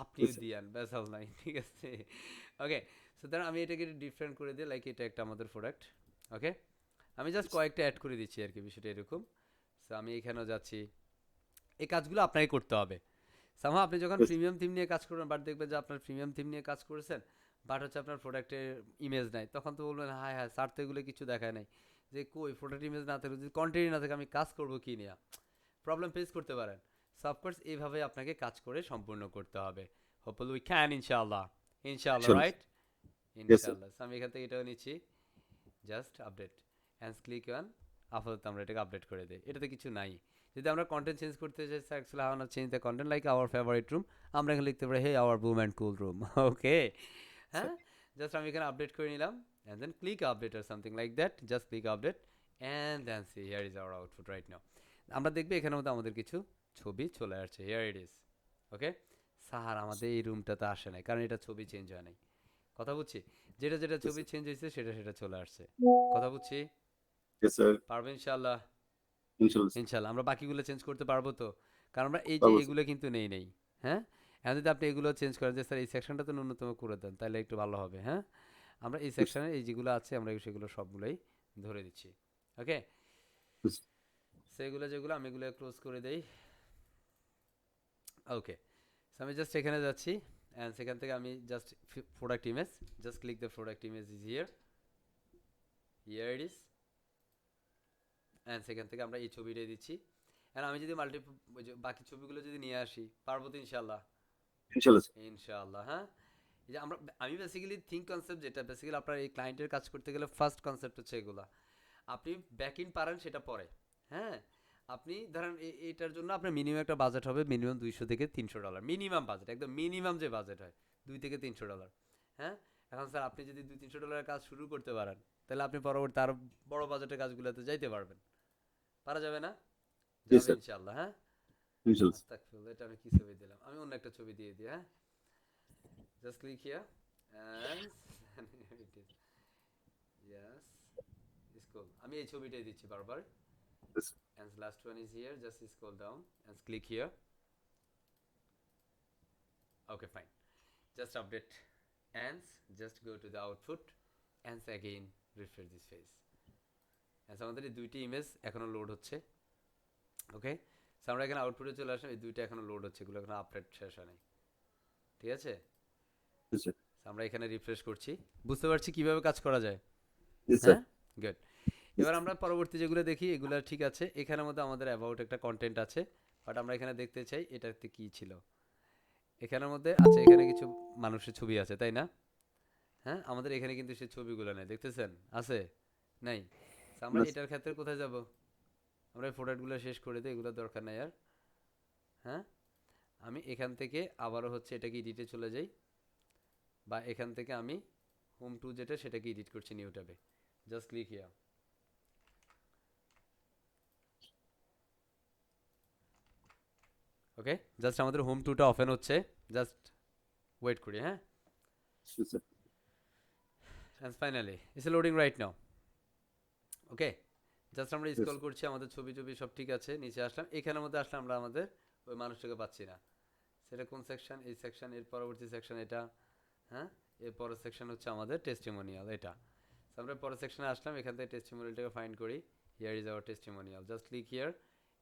আপনিও দিয়ান, বেসাল নাই, ঠিক আছে? ওকে, সো তার আমি এটাকে ডিফারেন্ট করে দিই, লাইক এটা একটা আমাদের প্রোডাক্ট। ওকে, আমি জাস্ট কয়েকটা অ্যাড করে দিচ্ছি আর কি, বিষয়টা এরকম। সো আমি এখানেও যাচ্ছি, এই কাজগুলো আপনাকে করতে হবে। সামহাও আপনি যখন প্রিমিয়াম থিম নিয়ে কাজ করবেন, বাট দেখবেন যে আপনার প্রিমিয়াম থিম নিয়ে কাজ করেছেন, বাট হচ্ছে আপনার প্রোডাক্টের ইমেজ নাই, তখন তো বলবেন হায় হায় স্যার তো এগুলো কিছু দেখায় নাই, যে কই প্রোডাক্ট ইমেজ না থাকে, যদি কন্টেন্টই না থাকে আমি কাজ করবো কি নিয়ে, প্রবলেম ফেস করতে পারেন। সো অফকোর্স এইভাবে আপনাকে কাজ করে সম্পূর্ণ করতে হবে। হোপফুলি উই ক্যান, ইনশাআল্লাহ। ইনশাআল্লাহ, রাইট? Yes, sir. ইনশাআল্লাহ। সো আমি এখান থেকে এটাও নিচ্ছি, just update and click on. আপাতত আমরা এটাকে আপডেট করে দিই, এটাতে কিছু নাই। যদি আমরা কন্টেন্ট চেঞ্জ করতে চাই, actually how not change the content, like our favourite room, আমরা এখানে লিখতে পারি hey our boom and cool room. Okay, হ্যাঁ, জাস্ট আমি এখানে আপডেট করে নিলাম অ্যান্ড দেন ক্লিক আপডেট আর something like that, just click update and then see here is our output right now. আমরা দেখবে এখানের মধ্যে আমাদের কিছু ছবি চলে আসছে, here it is. Okay, sir আমাদের এই রুমটাতে আসে নাই, কারণ এটা ছবি চেঞ্জ হয় নাই, কথা বুঝছি? যেটা যেটা ছবি চেঞ্জ হয়েছে সেটা সেটা চলে আসছে, কথা বুঝছি? Yes, sir. পারবো ইনশাল্লাহ। ইনশাল্লাহ, sir. ইনশাল্লাহ আমরা বাকিগুলো চেঞ্জ করতে পারবো তো, কারণ আমরা এই যে পারবো, sir. এগুলো কিন্তু নেই নেই। হ্যাঁ, হ্যাঁ যদি আপনি এগুলো চেঞ্জ করেন যে স্যার এই সেকশনটা তো ন্যূনতম করে দেন তাহলে একটু ভালো হবে। হ্যাঁ আমরা এই সেকশনে এই যেগুলো আছে আমরা সেগুলো সবগুলোই ধরে দিচ্ছি। ওকে Yes. সেগুলো যেগুলো আমি এগুলো ক্লোজ করে দেই। ওকে সো আমি জাস্ট এখানে যাচ্ছি অ্যান্ড সেখান থেকে আমি just product image just click the product image is here it is and সেখান থেকে আমরা এই ছবিটাই দিচ্ছি। অ্যান্ড আমি যদি বাকি ছবিগুলো যদি নিয়ে আসি পারবো তো ইনশাল্লাহ। ইনশাআল্লাহ স্যার। ইনশাআল্লাহ হ্যাঁ এই যে আমি বেসিক্যালি থিঙ্ক কনসেপ্ট যেটা বেসিক্যালি আপনার এই ক্লায়েন্টের কাজ করতে গেলে ফার্স্ট কনসেপ্ট হচ্ছে এগুলা। আপনি ব্যাক ইন পারেন সেটা পরে। হ্যাঁ আপনি ধরেন এটার জন্য আপনার মিনিমাম একটা বাজেট হবে মিনিমাম $200 মিনিমাম বাজেট একদম মিনিমাম যে বাজেট হয় $200 থেকে $300। হ্যাঁ এখন স্যার আপনি যদি $200-300 কাজ শুরু করতে পারেন তাহলে আপনি পরবর্তী আরো বড় বাজেটের কাজগুলোতে যাইতে পারবেন। পারা যাবে না? জি যাবে স্যার, ইনশাআল্লাহ। হ্যাঁ ইনশাআল্লাহ। আস্তাগফিরুল্লাহ এটা আমি কি ছবি দিলাম আমি অন্য একটা ছবি দিয়ে দিই। হ্যাঁ just click here and it is yes scroll আমি এই ছবিটাই দিচ্ছি বারবার Yes. and last one is here just scroll down and click here. Okay fine just update and just go to the output and again refresh this page and আমাদের এই দুইটি image এখনো load হচ্ছে। ওকে so আমরা এখানে আউটপুটে চলে আসলাম এই দুইটা এখনো লোড হচ্ছে এগুলো এখনো আপডেট শেষ হয় নাই। ঠিক আছে Yes, sir. আমরা এখানে রিফ্রেশ করছি বুঝতে পারছি কিভাবে কাজ করা যায়। Yes, sir. হ্যাঁ গুড এবার আমরা পরবর্তী যেগুলো দেখি এগুলো ঠিক আছে এখানের মধ্যে আমাদের অ্যাবাউট একটা কন্টেন্ট আছে বাট আমরা এখানে দেখতে চাই এটাতে কি ছিল এখানের মধ্যে আচ্ছা এখানে কিছু মানুষের ছবি আছে তাই না? হ্যাঁ আমাদের এখানে কিন্তু সেই ছবিগুলো নেই দেখতেছেন আছে নাই So, আমরা Yes. এটার ক্ষেত্রে কোথায় যাব আমরা এই প্রোডাক্টগুলো শেষ করে দিই এগুলো দরকার নাই আর। হ্যাঁ আমি এখান থেকে আবারও হচ্ছে এটাকে এডিটে চলে যাই বা এখান থেকে আমি হোম টু যেটা সেটাকে এডিট করছি নিউ ট্যাবে just click here. Okay just আমাদের হোম টুটা ওপেন হচ্ছে জাস্ট ওয়েট করি। হ্যাঁ Yes, sir. and finally it's loading right now. Okay just আমরা Yes. স্ক্রল করছি আমাদের ছবি সব ঠিক আছে নিচে আসলাম এখানের মধ্যে আসলে আমরা আমাদের ওই মানুষটাকে পাচ্ছি না সেটা কোন সেকশন এই সেকশন এর পরবর্তী সেকশন এটা। হ্যাঁ এর পরের সেকশন হচ্ছে আমাদের টেস্টিমোনিয়াল এটা। So, আমরা পরের সেকশনে আসলাম এখান থেকে টেস্টিমোনিয়ালটাকে ফাইন্ড করি here is hour testimonial just click here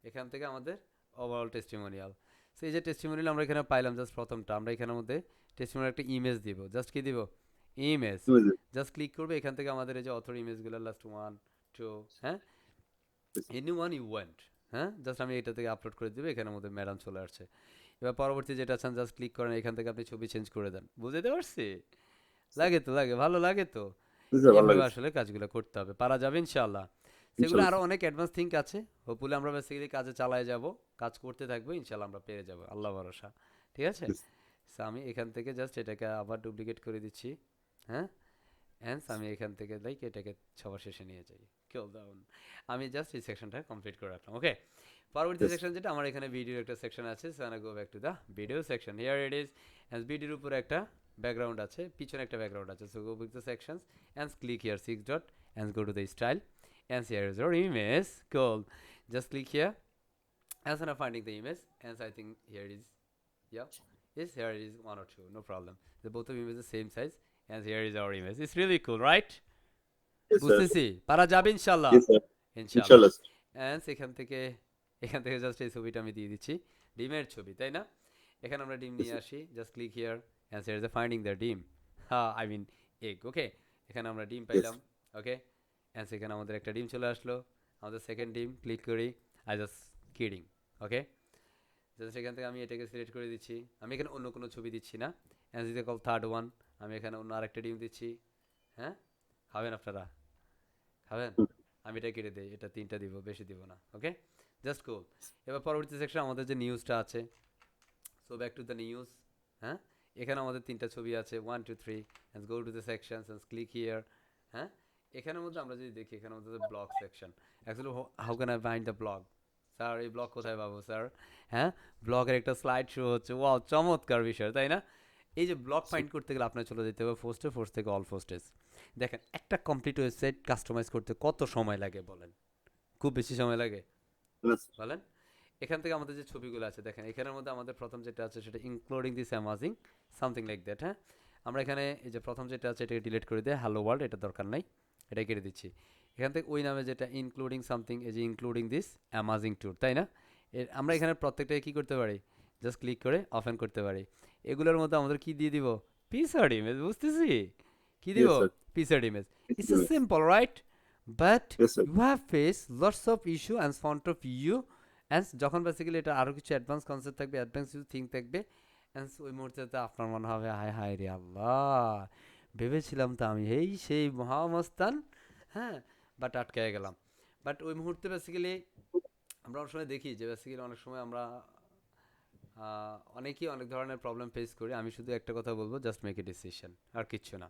এখান থেকে আমাদের ওভারঅল টেস্টিমোনিয়াল। সো এই যে টেস্টিমোনিয়াল আমরা এখানে পাইলাম জাস্ট প্রথমটা আমরা এখানের মধ্যে টেস্টিমোনিয়াল একটা ইমেজ দিব জাস্ট কি দিব image Yes, sir. Just click করবে এখান থেকে আমাদের এই যে অথর ইমেজগুলো লাস্ট 1 2 হ্যাঁ Yes. Any one you want. হ্যাঁ জাস্ট আমি এটা থেকে আপলোড করে দেবো এখানের মধ্যে ম্যাডাম চলে আসছে। এবার পরবর্তী যেটা আছেন জাস্ট ক্লিক করেন এখান থেকে আপনি ছবি চেঞ্জ করে দেন বুঝতে পারছি লাগে তো লাগে ভালো লাগে তো Yes, sir, ভালো এভাবে লাগছে। আসলে কাজগুলো করতে হবে পারা যাবে ইনশাআল্লাহ। সেগুলো ইনশাআল্লাহ। আরো অনেক অ্যাডভান্স থিঙ্ক আছে হোপফুলি আমরা বেসিক্যালি কাজে চালায় যাব কাজ করতে থাকবো ইনশাআল্লাহ আমরা পেরে যাব আল্লাহ ভরসা। ঠিক আছে Yes. সো আমি এখান থেকে জাস্ট এটাকে আবার ডুপ্লিকেট করে দিচ্ছি। হ্যাঁ হ্যান্স আমি এখান থেকে লাইক এটাকে সবার শেষে নিয়ে যাই কিল ডাউন আমি জাস্ট এই সেকশনটা কমপ্লিট করে রাখলাম। ওকে পরবর্তী Yes. সেকশন যেটা আমার এখানে ভিডিওর একটা সেকশন আছে so I go back to the video section here it is as ভিডিওর উপরে একটা ব্যাকগ্রাউন্ড আছে পিছনে একটা ব্যাকগ্রাউন্ড আছে so go with the sections and click here 6 dot and go to the style and here is your image call just click here as I'm finding the image and I think here it is yeah yes here it is 1 or 2 no problem the both of images the same size and here is our image it's really cool right Yes, sir. বুঝতেছি পারা যাবে ইনশাআল্লাহ Yes, sir. ইনশাআল্লাহ ইনশাআল্লাহ, sir. and এখান থেকে just এই ছবিটা আমি দিয়ে দিচ্ছি ডিমের ছবি তাই না এখানে আমরা ডিম নিয়ে Yes, আসি just click here and here is the finding the ডিম হ্যাঁ I mean egg okay এখানে আমরা ডিম পাইলাম ওকে and সেখানে আমাদের একটা ডিম চলে আসলো আমাদের সেকেন্ড ডিম ক্লিক করি I just kidding okay just এখান থেকে আমি এটাকে সিলেক্ট করে দিচ্ছি আমি এখানে অন্য কোনো ছবি দিচ্ছি না as is call third one আমি এখানে অন্য আরেকটা ডিম দিচ্ছি। হ্যাঁ খাবেন আপনারা খাবেন হুম। আমি এটা কেটে দিই এটা 3টা দিব বেশি দিব না ওকে জাস্ট কুল। এবার পরবর্তী সেকশন আমাদের যে নিউজটা আছে so back to the news. হ্যাঁ এখানে আমাদের 3টা ছবি আছে 1 2 3 and go to the sections and click here. হ্যাঁ এখানের মধ্যে আমরা যদি দেখি এখানের মধ্যে blog section actually how can I find the blog sir এই ব্লগ কোথায় পাবো স্যার? হ্যাঁ ব্লগের একটা স্লাইড শো হচ্ছে ওয়াও চমৎকার বিষয় তাই না? এই যে ব্লগ ফাইন্ড করতে গেলে আপনার চলে যেতে হবে ফোর্স থেকে অল ফোস্টেজ। দেখেন একটা কমপ্লিট ওয়েবসাইট কাস্টমাইজ করতে কত সময় লাগে বলেন? খুব বেশি সময় লাগে Yes. বলেন? এখান থেকে আমাদের যে ছবিগুলো আছে দেখেন এখানের মধ্যে আমাদের প্রথম যেটা আছে সেটা including this amazing something like that. হ্যাঁ, আমরা এখানে এই যে প্রথম যেটা আছে এটাকে ডিলিট করে দিয়ে হ্যালো ওয়ার্ল্ড এটা দরকার নাই, এটা কেটে দিচ্ছি। এখান থেকে ওই নামে যেটা ইনক্লুডিং সামথিং, এই যে ইনক্লুডিং দিস অ্যামাজিং ট্যুর, তাই না? আমরা এখানে প্রত্যেকটাকে কী করতে পারি, জাস্ট ক্লিক করে ওপেন করতে পারি। এগুলোর মধ্যে আমাদের কি দিয়ে দিব, পিকচার ইমেজ, বুঝতেছি কি দিব, Yes, sir. Picture image. It's it's good. Simple right, but Yes, sir. You have face lots of issue and front of you and যখন বেসিক্যালি এটা আরও কিছু অ্যাডভান্স কনসেপ্ট থাকবে, অ্যাডভান্স কিছু থিঙ্ক থাকবে, অ্যান্ড ওই মুহূর্তে আপনার মনে হবে হায় হায় রে আল্লাহ, ভেবেছিলাম তো আমি এই সেই মহামস্তান, হ্যাঁ, বাট আটকে গেলাম। বাট ওই মুহূর্তে বেসিক্যালি আমরা অনেক সময় দেখি যে বেসিক্যালি অনেক সময় আমরা অনেকেই অনেক ধরনের প্রবলেম ফেস করি। আমি শুধু একটা কথা বলবো, জাস্ট মেক এ ডিসিশন, আর কিচ্ছু না,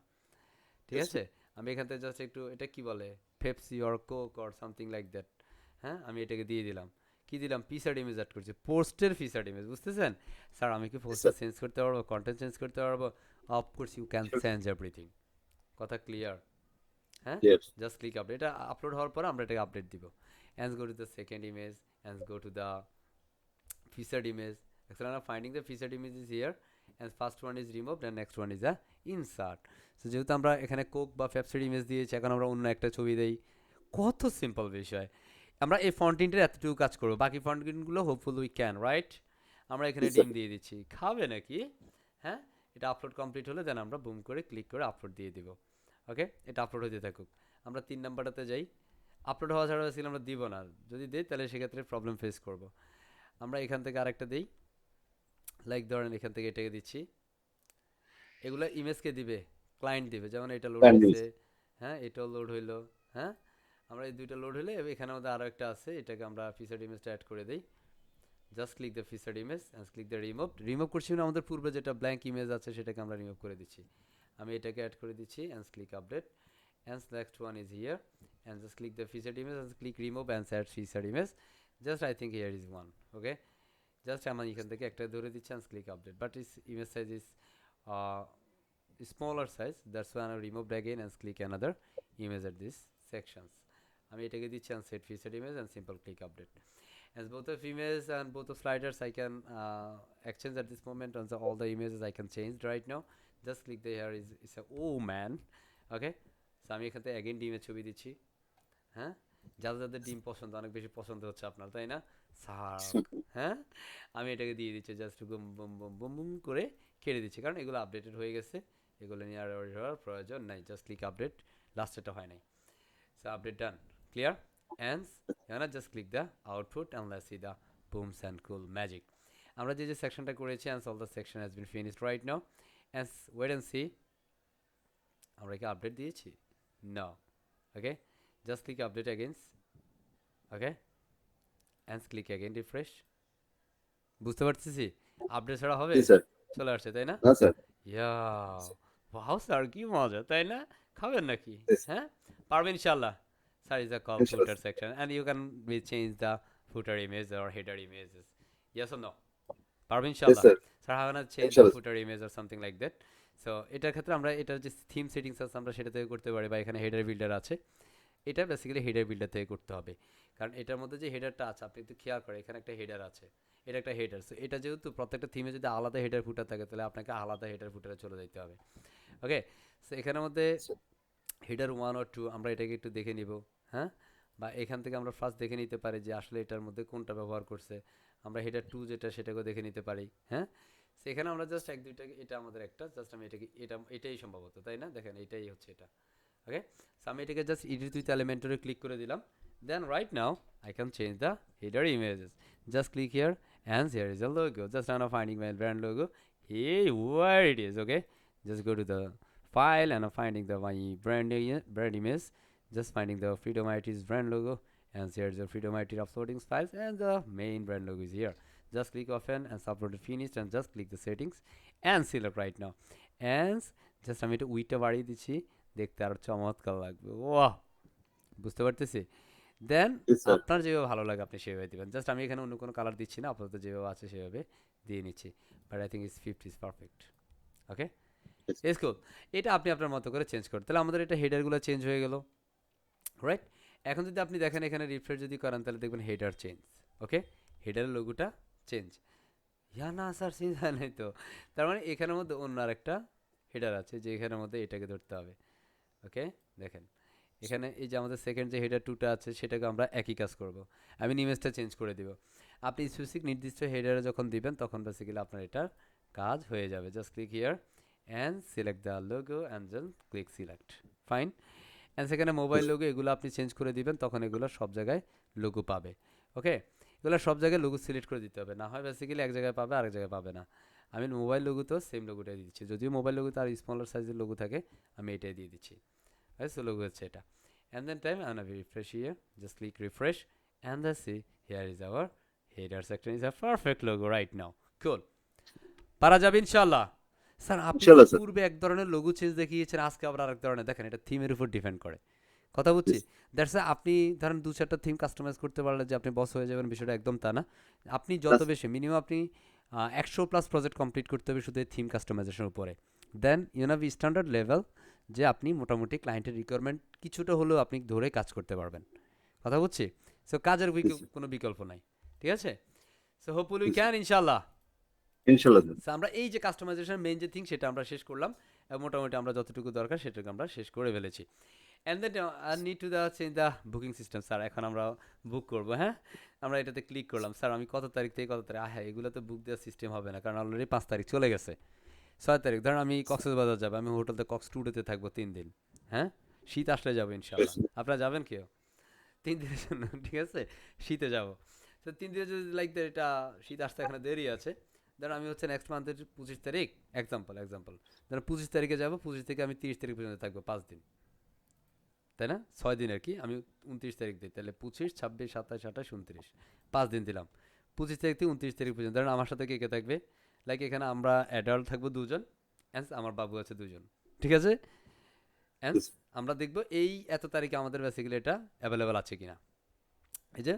ঠিক Yes, আছে? আমি এখান থেকে জাস্ট একটু এটা কি বলে Pepsi or Coke or something like that, হ্যাঁ, আমি এটাকে দিয়ে দিলাম। কি দিলাম, ফিচার্ড ইমেজ অ্যাড করছি, পোস্টের ফিচার্ড ইমেজ, বুঝতেছেন? স্যার আমি কি পোস্টার sir. চেঞ্জ করতে পারবো, কন্টেন্ট চেঞ্জ করতে পারবো? Of course you can Sure. Change everything, কথা ক্লিয়ার? হ্যাঁ, Yes. জাস্ট ক্লিক আপডেট, এটা আপলোড হওয়ার পরে আমরা এটাকে আপডেট দিব। And go to the second image, and go to the featured image. Actually, I'm finding the featured image is here, and first one is removed and next one is a insert. So যেহেতু আমরা এখানে Coke বা পেপসির image দিয়েছি, এখন আমরা অন্য একটা ছবি দেই। কত সিম্পল বিষয়। আমরা এই ফন্টিংটার এতটুকু কাজ করবো, বাকি ফন্টিংগুলো হোপফুল উই ক্যান, রাইট? আমরা এখানে Yes, sir. ডিম দিয়ে দিচ্ছি, খাবে নাকি? হ্যাঁ, এটা আপলোড কমপ্লিট হলে দেন আমরা বুম করে ক্লিক করে আপলোড দিয়ে দিব। ওকে, এটা আপলোড হতে থাকুক। আমরা 3 নাম্বারটাতে যাই। আপলোড হওয়া ছাড়া বেসিক্যালি আমরা দিব না, যদি দিই তাহলে সেক্ষেত্রে প্রবলেম ফেস করব। আমরা এখান থেকে আরেকটা দিই, লাইক ধরেন এখান থেকে এটাকে দিচ্ছি। এগুলো ইমেজকে দিবে, ক্লায়েন্ট দিবে, যেমন এটা লোড Can হয়েছে, use. হ্যাঁ, এটাও লোড হইলো। হ্যাঁ, আমরা এই দুইটা লোড হলে এখানে আমাদের আরও একটা আছে, এটাকে আমরা ফিচার্ড ইমেজটা অ্যাড করে দিই। Just click the featured image and click the remove করছি না, আমাদের পূর্বে যেটা ব্ল্যাঙ্ক ইমেজ আছে সেটাকে আমরা রিমুভ করে দিচ্ছি। আমি এটাকে অ্যাড করে দিচ্ছি and click update, and next one is here, and just click the featured image and click remove and add featured image. Just I think here is one. Okay, just আমি এখান থেকে একটা ধরে দিচ্ছি and click update, but is image size is smaller size, that's why I removed again and click another image at this sections. আমি এটাকে দিচ্ছি and set featured image and simple click update. As both of image and both of sliders I can exchange at this moment on all the images I can change right now. Just click the here is a oh man. Okay, so আমি এখান থেকে again ডিমের ছবি দিচ্ছি। হ্যাঁ, যাদের যাদের ডিম পছন্দ, অনেক বেশি পছন্দ হচ্ছে আপনার, তাই না? হ্যাঁ, আমি এটাকে দিয়ে দিচ্ছি, just boom boom boom boom boom করে কেটে দিচ্ছি, কারণ এগুলো আপডেটেড হয়ে গেছে, এগুলো নিয়ে আর worry হওয়ার প্রয়োজন নাই। জাস্ট ক্লিক আপডেট, লাস্টেরটা হয় নাই। So update done, clear? And এখানে just click the output and let's see the booms and cool magic. আমরা যে যে সেকশনটা করেছি and all the section has been finished right now, and wait and see আমরা কি আপডেট দিয়েছি? No. Okay, just click update again. Okay, and click again refresh. বুঝতে পারতেছি আপডেট ছাড়া হবে? Yes, sir. চলে আসছে, তাই না? No, sir. ইয়া, ওয়াও স্যার, কি মজা, তাই না? খাবেন নাকি? Yes. হ্যাঁ, পারবেন ইনশাল্লাহ। Sir is a call Inshallah. Footer section and you can change the footer image or header images. Yes or no? পারবেন Yes, ইনশাল্লাহ? sir. Sir how can change the Inshallah. Footer image or something like that. So এটার ক্ষেত্রে আমরা এটার যে theme settings আছে আমরা সেটা থেকে করতে পারি, বা এখানে হেডার বিল্ডার আছে, এটা বেসিক্যালি হেডার বিল্ডার থেকে করতে হবে। কারণ এটার মধ্যে যে হেডারটা আছে আপনি একটু খেয়াল করেন, এখানে একটা হেডার আছে, এটা একটা হেডার। সো এটা যেহেতু প্রত্যেকটা থিমে যদি আলাদা হেডার ফুটার থাকে তাহলে আপনাকে আলাদা হেডার ফুটারে চলে যেতে হবে। ওকে, সো এখানের মধ্যে হেডার 1 or 2 আমরা এটাকে একটু দেখে নিব। হ্যাঁ, বা এখান থেকে আমরা ফার্স্ট দেখে নিতে পারি যে আসলে এটার মধ্যে কোনটা ব্যবহার করছে। আমরা হেডার 2 যেটা সেটাকেও দেখে নিতে পারি। হ্যাঁ, সেখানে আমরা জাস্ট এক দুইটাকে, এটা আমাদের একটা, জাস্ট আমি এটাকে এটাই সম্ভবত, তাই না? দেখেন এটাই হচ্ছে এটা। ওকে, সো আমি এটাকে জাস্ট এডিট উইথ এলিমেন্টরে ক্লিক করে দিলাম। Then right now I can change the header images. Just click here and here is a logo. Just now finding my brand logo. Hey, where it is? Okay, just go to the file and I'm finding the my brand image. Just finding the Freedom IT's brand logo, and here's the Freedom IT uploading files, and the main brand logo is here. Just click open and upload it finished, and just click the settings and select right now. And just আমি একটু উইটটা বাড়িয়ে দিচ্ছি, দেখতে আরো চমৎকার লাগবে। ওয়াহ, বুঝতে পারতেছি। দেন Yes, sir. আপনার যেভাবে ভালো লাগে আপনি সেভাবে দিবেন। জাস্ট আমি এখানে অন্য কোনো কালার দিচ্ছি না, আপাতত যেভাবে আছে সেভাবে দিয়ে নিচ্ছি। But I think is 50 is perfect. Okay, Yes. It's cool. এটা আপনি আপনার মতো করে চেঞ্জ করেন, তাহলে আমাদের এটা হেডারগুলো চেঞ্জ হয়ে গেল, রাইট? এখন যদি আপনি দেখেন এখানে রিফ্রেশ যদি করেন তাহলে দেখবেন হেডার চেঞ্জ। ওকে, হেডারের লোগোটা চেঞ্জ। ইয়া না স্যার চেঞ্জ হয় নাই তো। তার মানে এখানের মধ্যে অন্য আরেকটা হেডার আছে যে এখানের মধ্যে এটাকে ধরতে হবে। ওকে, দেখেন এখানে এই যে আমাদের সেকেন্ড যে হেডার টুটা আছে সেটাকে আমরা একই কাজ করব। আমি ইমেজটা চেঞ্জ করে দিব। আপনি স্পেসিফিক নির্দিষ্ট হেডারে যখন দিবেন তখন বেসিক্যালি আপনার এটার কাজ হয়ে যাবে। Just click here and select the logo and then click select, fine. And সেখানে মোবাইল Yes. লোগো এগুলো আপনি চেঞ্জ করে দিবেন, তখন এগুলো সব জায়গায় লোগো পাবে। ওকে, এগুলো সব জায়গায় লোগো সিলেক্ট করে দিতে হবে, না হয় বেসিক্যালি এক জায়গায় পাবে আরেক জায়গায় পাবে না। আমি মোবাইল লোগোতেও সেম লোগোটাই দিচ্ছি, যদিও মোবাইল লোগোতে আর স্মলার সাইজের লোগো থাকে, আমি এটাই দিয়ে দিচ্ছি। সো লোগো হচ্ছে এটা। অ্যান্ড দেন টাইম আনা refresh here, just click refresh and the see here is our header section is a perfect logo right now. Cool, পারা যাবে ইনশাআল্লাহ। স্যার আপনি তো ইনশাআল্লাহ স্যার। পূর্বে এক ধরনের লোগো চেঞ্জ দেখিয়েছেন, আজকে আবার আরেক ধরনের, দেখেন এটা থিমের উপর ডিপেন্ড করে। কথা বুঝছি। Yes. দ্যাটস আপনি ধরেন ২-৪টা থিম কাস্টমাইজ করতে পারলে যে আপনি বস হয়ে যাবেন, বিষয়টা একদম তা না। আপনি যত That's বেশি মিনিমাম আপনি ১০০+ প্রজেক্ট কমপ্লিট করতে হবে শুধু এই থিম কাস্টমাইজেশনের উপরে। Then you have standard level, যে আপনি মোটামুটি ক্লায়েন্টের রিকোয়ারমেন্ট কিছুটা হলেও আপনি ধরে কাজ করতে পারবেন। কথা বুঝছি। সো কাজের yes. কোনো বিকল্প নাই। ঠিক আছে? So hopefully we Yes. Can ইনশাআল্লাহ। ইনশাআল্লাহ স্যার। সো আমরা এই যে কাস্টমাইজেশন মেইন যে থিং সেটা আমরা শেষ করলাম, এবং মোটামুটি আমরা যতটুকু দরকার সেটুকু আমরা শেষ করে ফেলেছি। And then I need to change the booking system. Sir এখন আমরা বুক করবো, হ্যাঁ? আমরা এটাতে ক্লিক করলাম, স্যার আমি কত তারিখ থেকে কত তারিখ, হ্যাঁ এগুলো তো বুক দেওয়ার সিস্টেম হবে না, কারণ অলরেডি ৫ তারিখ চলে গেছে। ৬ তারিখ ধরেন আমি কক্সবাজার যাবো, আমি হোটেলতে কক্স টুডেতে থাকবো ৩ দিন, হ্যাঁ? শীত আসলে যাবো ইনশাল্লাহ। Yes. আপনারা যাবেন কেউ? ৩ দিনের জন্য, ঠিক আছে? শীতে যাবো। তো ৩ দিনে যদি লাইক এটা শীত আসতে এখানে দেরি আছে, ধরেন আমি হচ্ছে নেক্সট মান্থের ২৫ তারিখ, এক্সাম্পল ধরেন ২৫ তারিখে যাবো, ২৫ থেকে আমি ৩০ তারিখ পর্যন্ত থাকবো, ৫ দিন, তাই না? ৬ দিন আর কি, আমি ২৯ তারিখ দিই, তাহলে ২৫, ২৬, ২৭, ২৮, ২৯, ৫ দিন দিলাম। ২৫ তারিখ থেকে ২৯ তারিখ পর্যন্ত ধরেন আমার সাথে কে কে থাকবে, লাইক এখানে আমরা অ্যাডাল্ট থাকবো ২ জন, অ্যান্ড আমার বাবু আছে ২ জন, ঠিক আছে? And Yes. আমরা দেখবো এই এত তারিখে আমাদের বেসিক্যালি এটা অ্যাভেলেবেল আছে কিনা। এই যে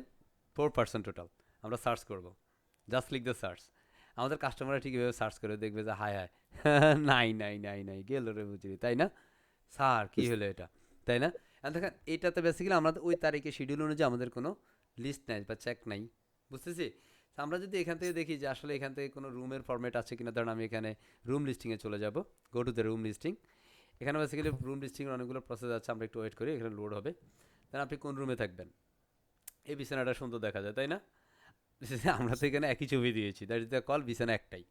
4% টোটাল, আমরা সার্চ করব, জাস্ট লিখ দ্য সার্চ। আমাদের কাস্টমাররা ঠিক এভাবে সার্চ করে দেখবে যে হায় হায় নাই নাই নাই নাই গেল রে বুঝি, তাই না স্যার, কি Yes. হলো এটা, তাই না? আর দেখেন এটাতে বেসিক্যালি আমাদের ওই তারিখে শিডিউল অনুযায়ী আমাদের কোনো লিস্ট নাই বা চেক নাই, বুঝতেছি। তো আমরা যদি এখান থেকে দেখি যে আসলে এখান থেকে কোনো রুমের ফরম্যাট আছে কিনা, ধরেন আমি এখানে রুম লিস্টিংয়ে চলে যাব, go to the room listing. এখানে বেসিক্যালি রুম লিস্টিংয়ের অনেকগুলো প্রসেস আছে, আমরা একটু ওয়েট করি, এখানে লোড হবে। দেন আপনি কোন রুমে থাকবেন, এই বিছানাটা সুন্দর দেখা যায়, তাই না? আমরা তো এখানে একই ছবি দিয়েছি, দ্যাট ইজ দ্য কল, বিছানা একটাই,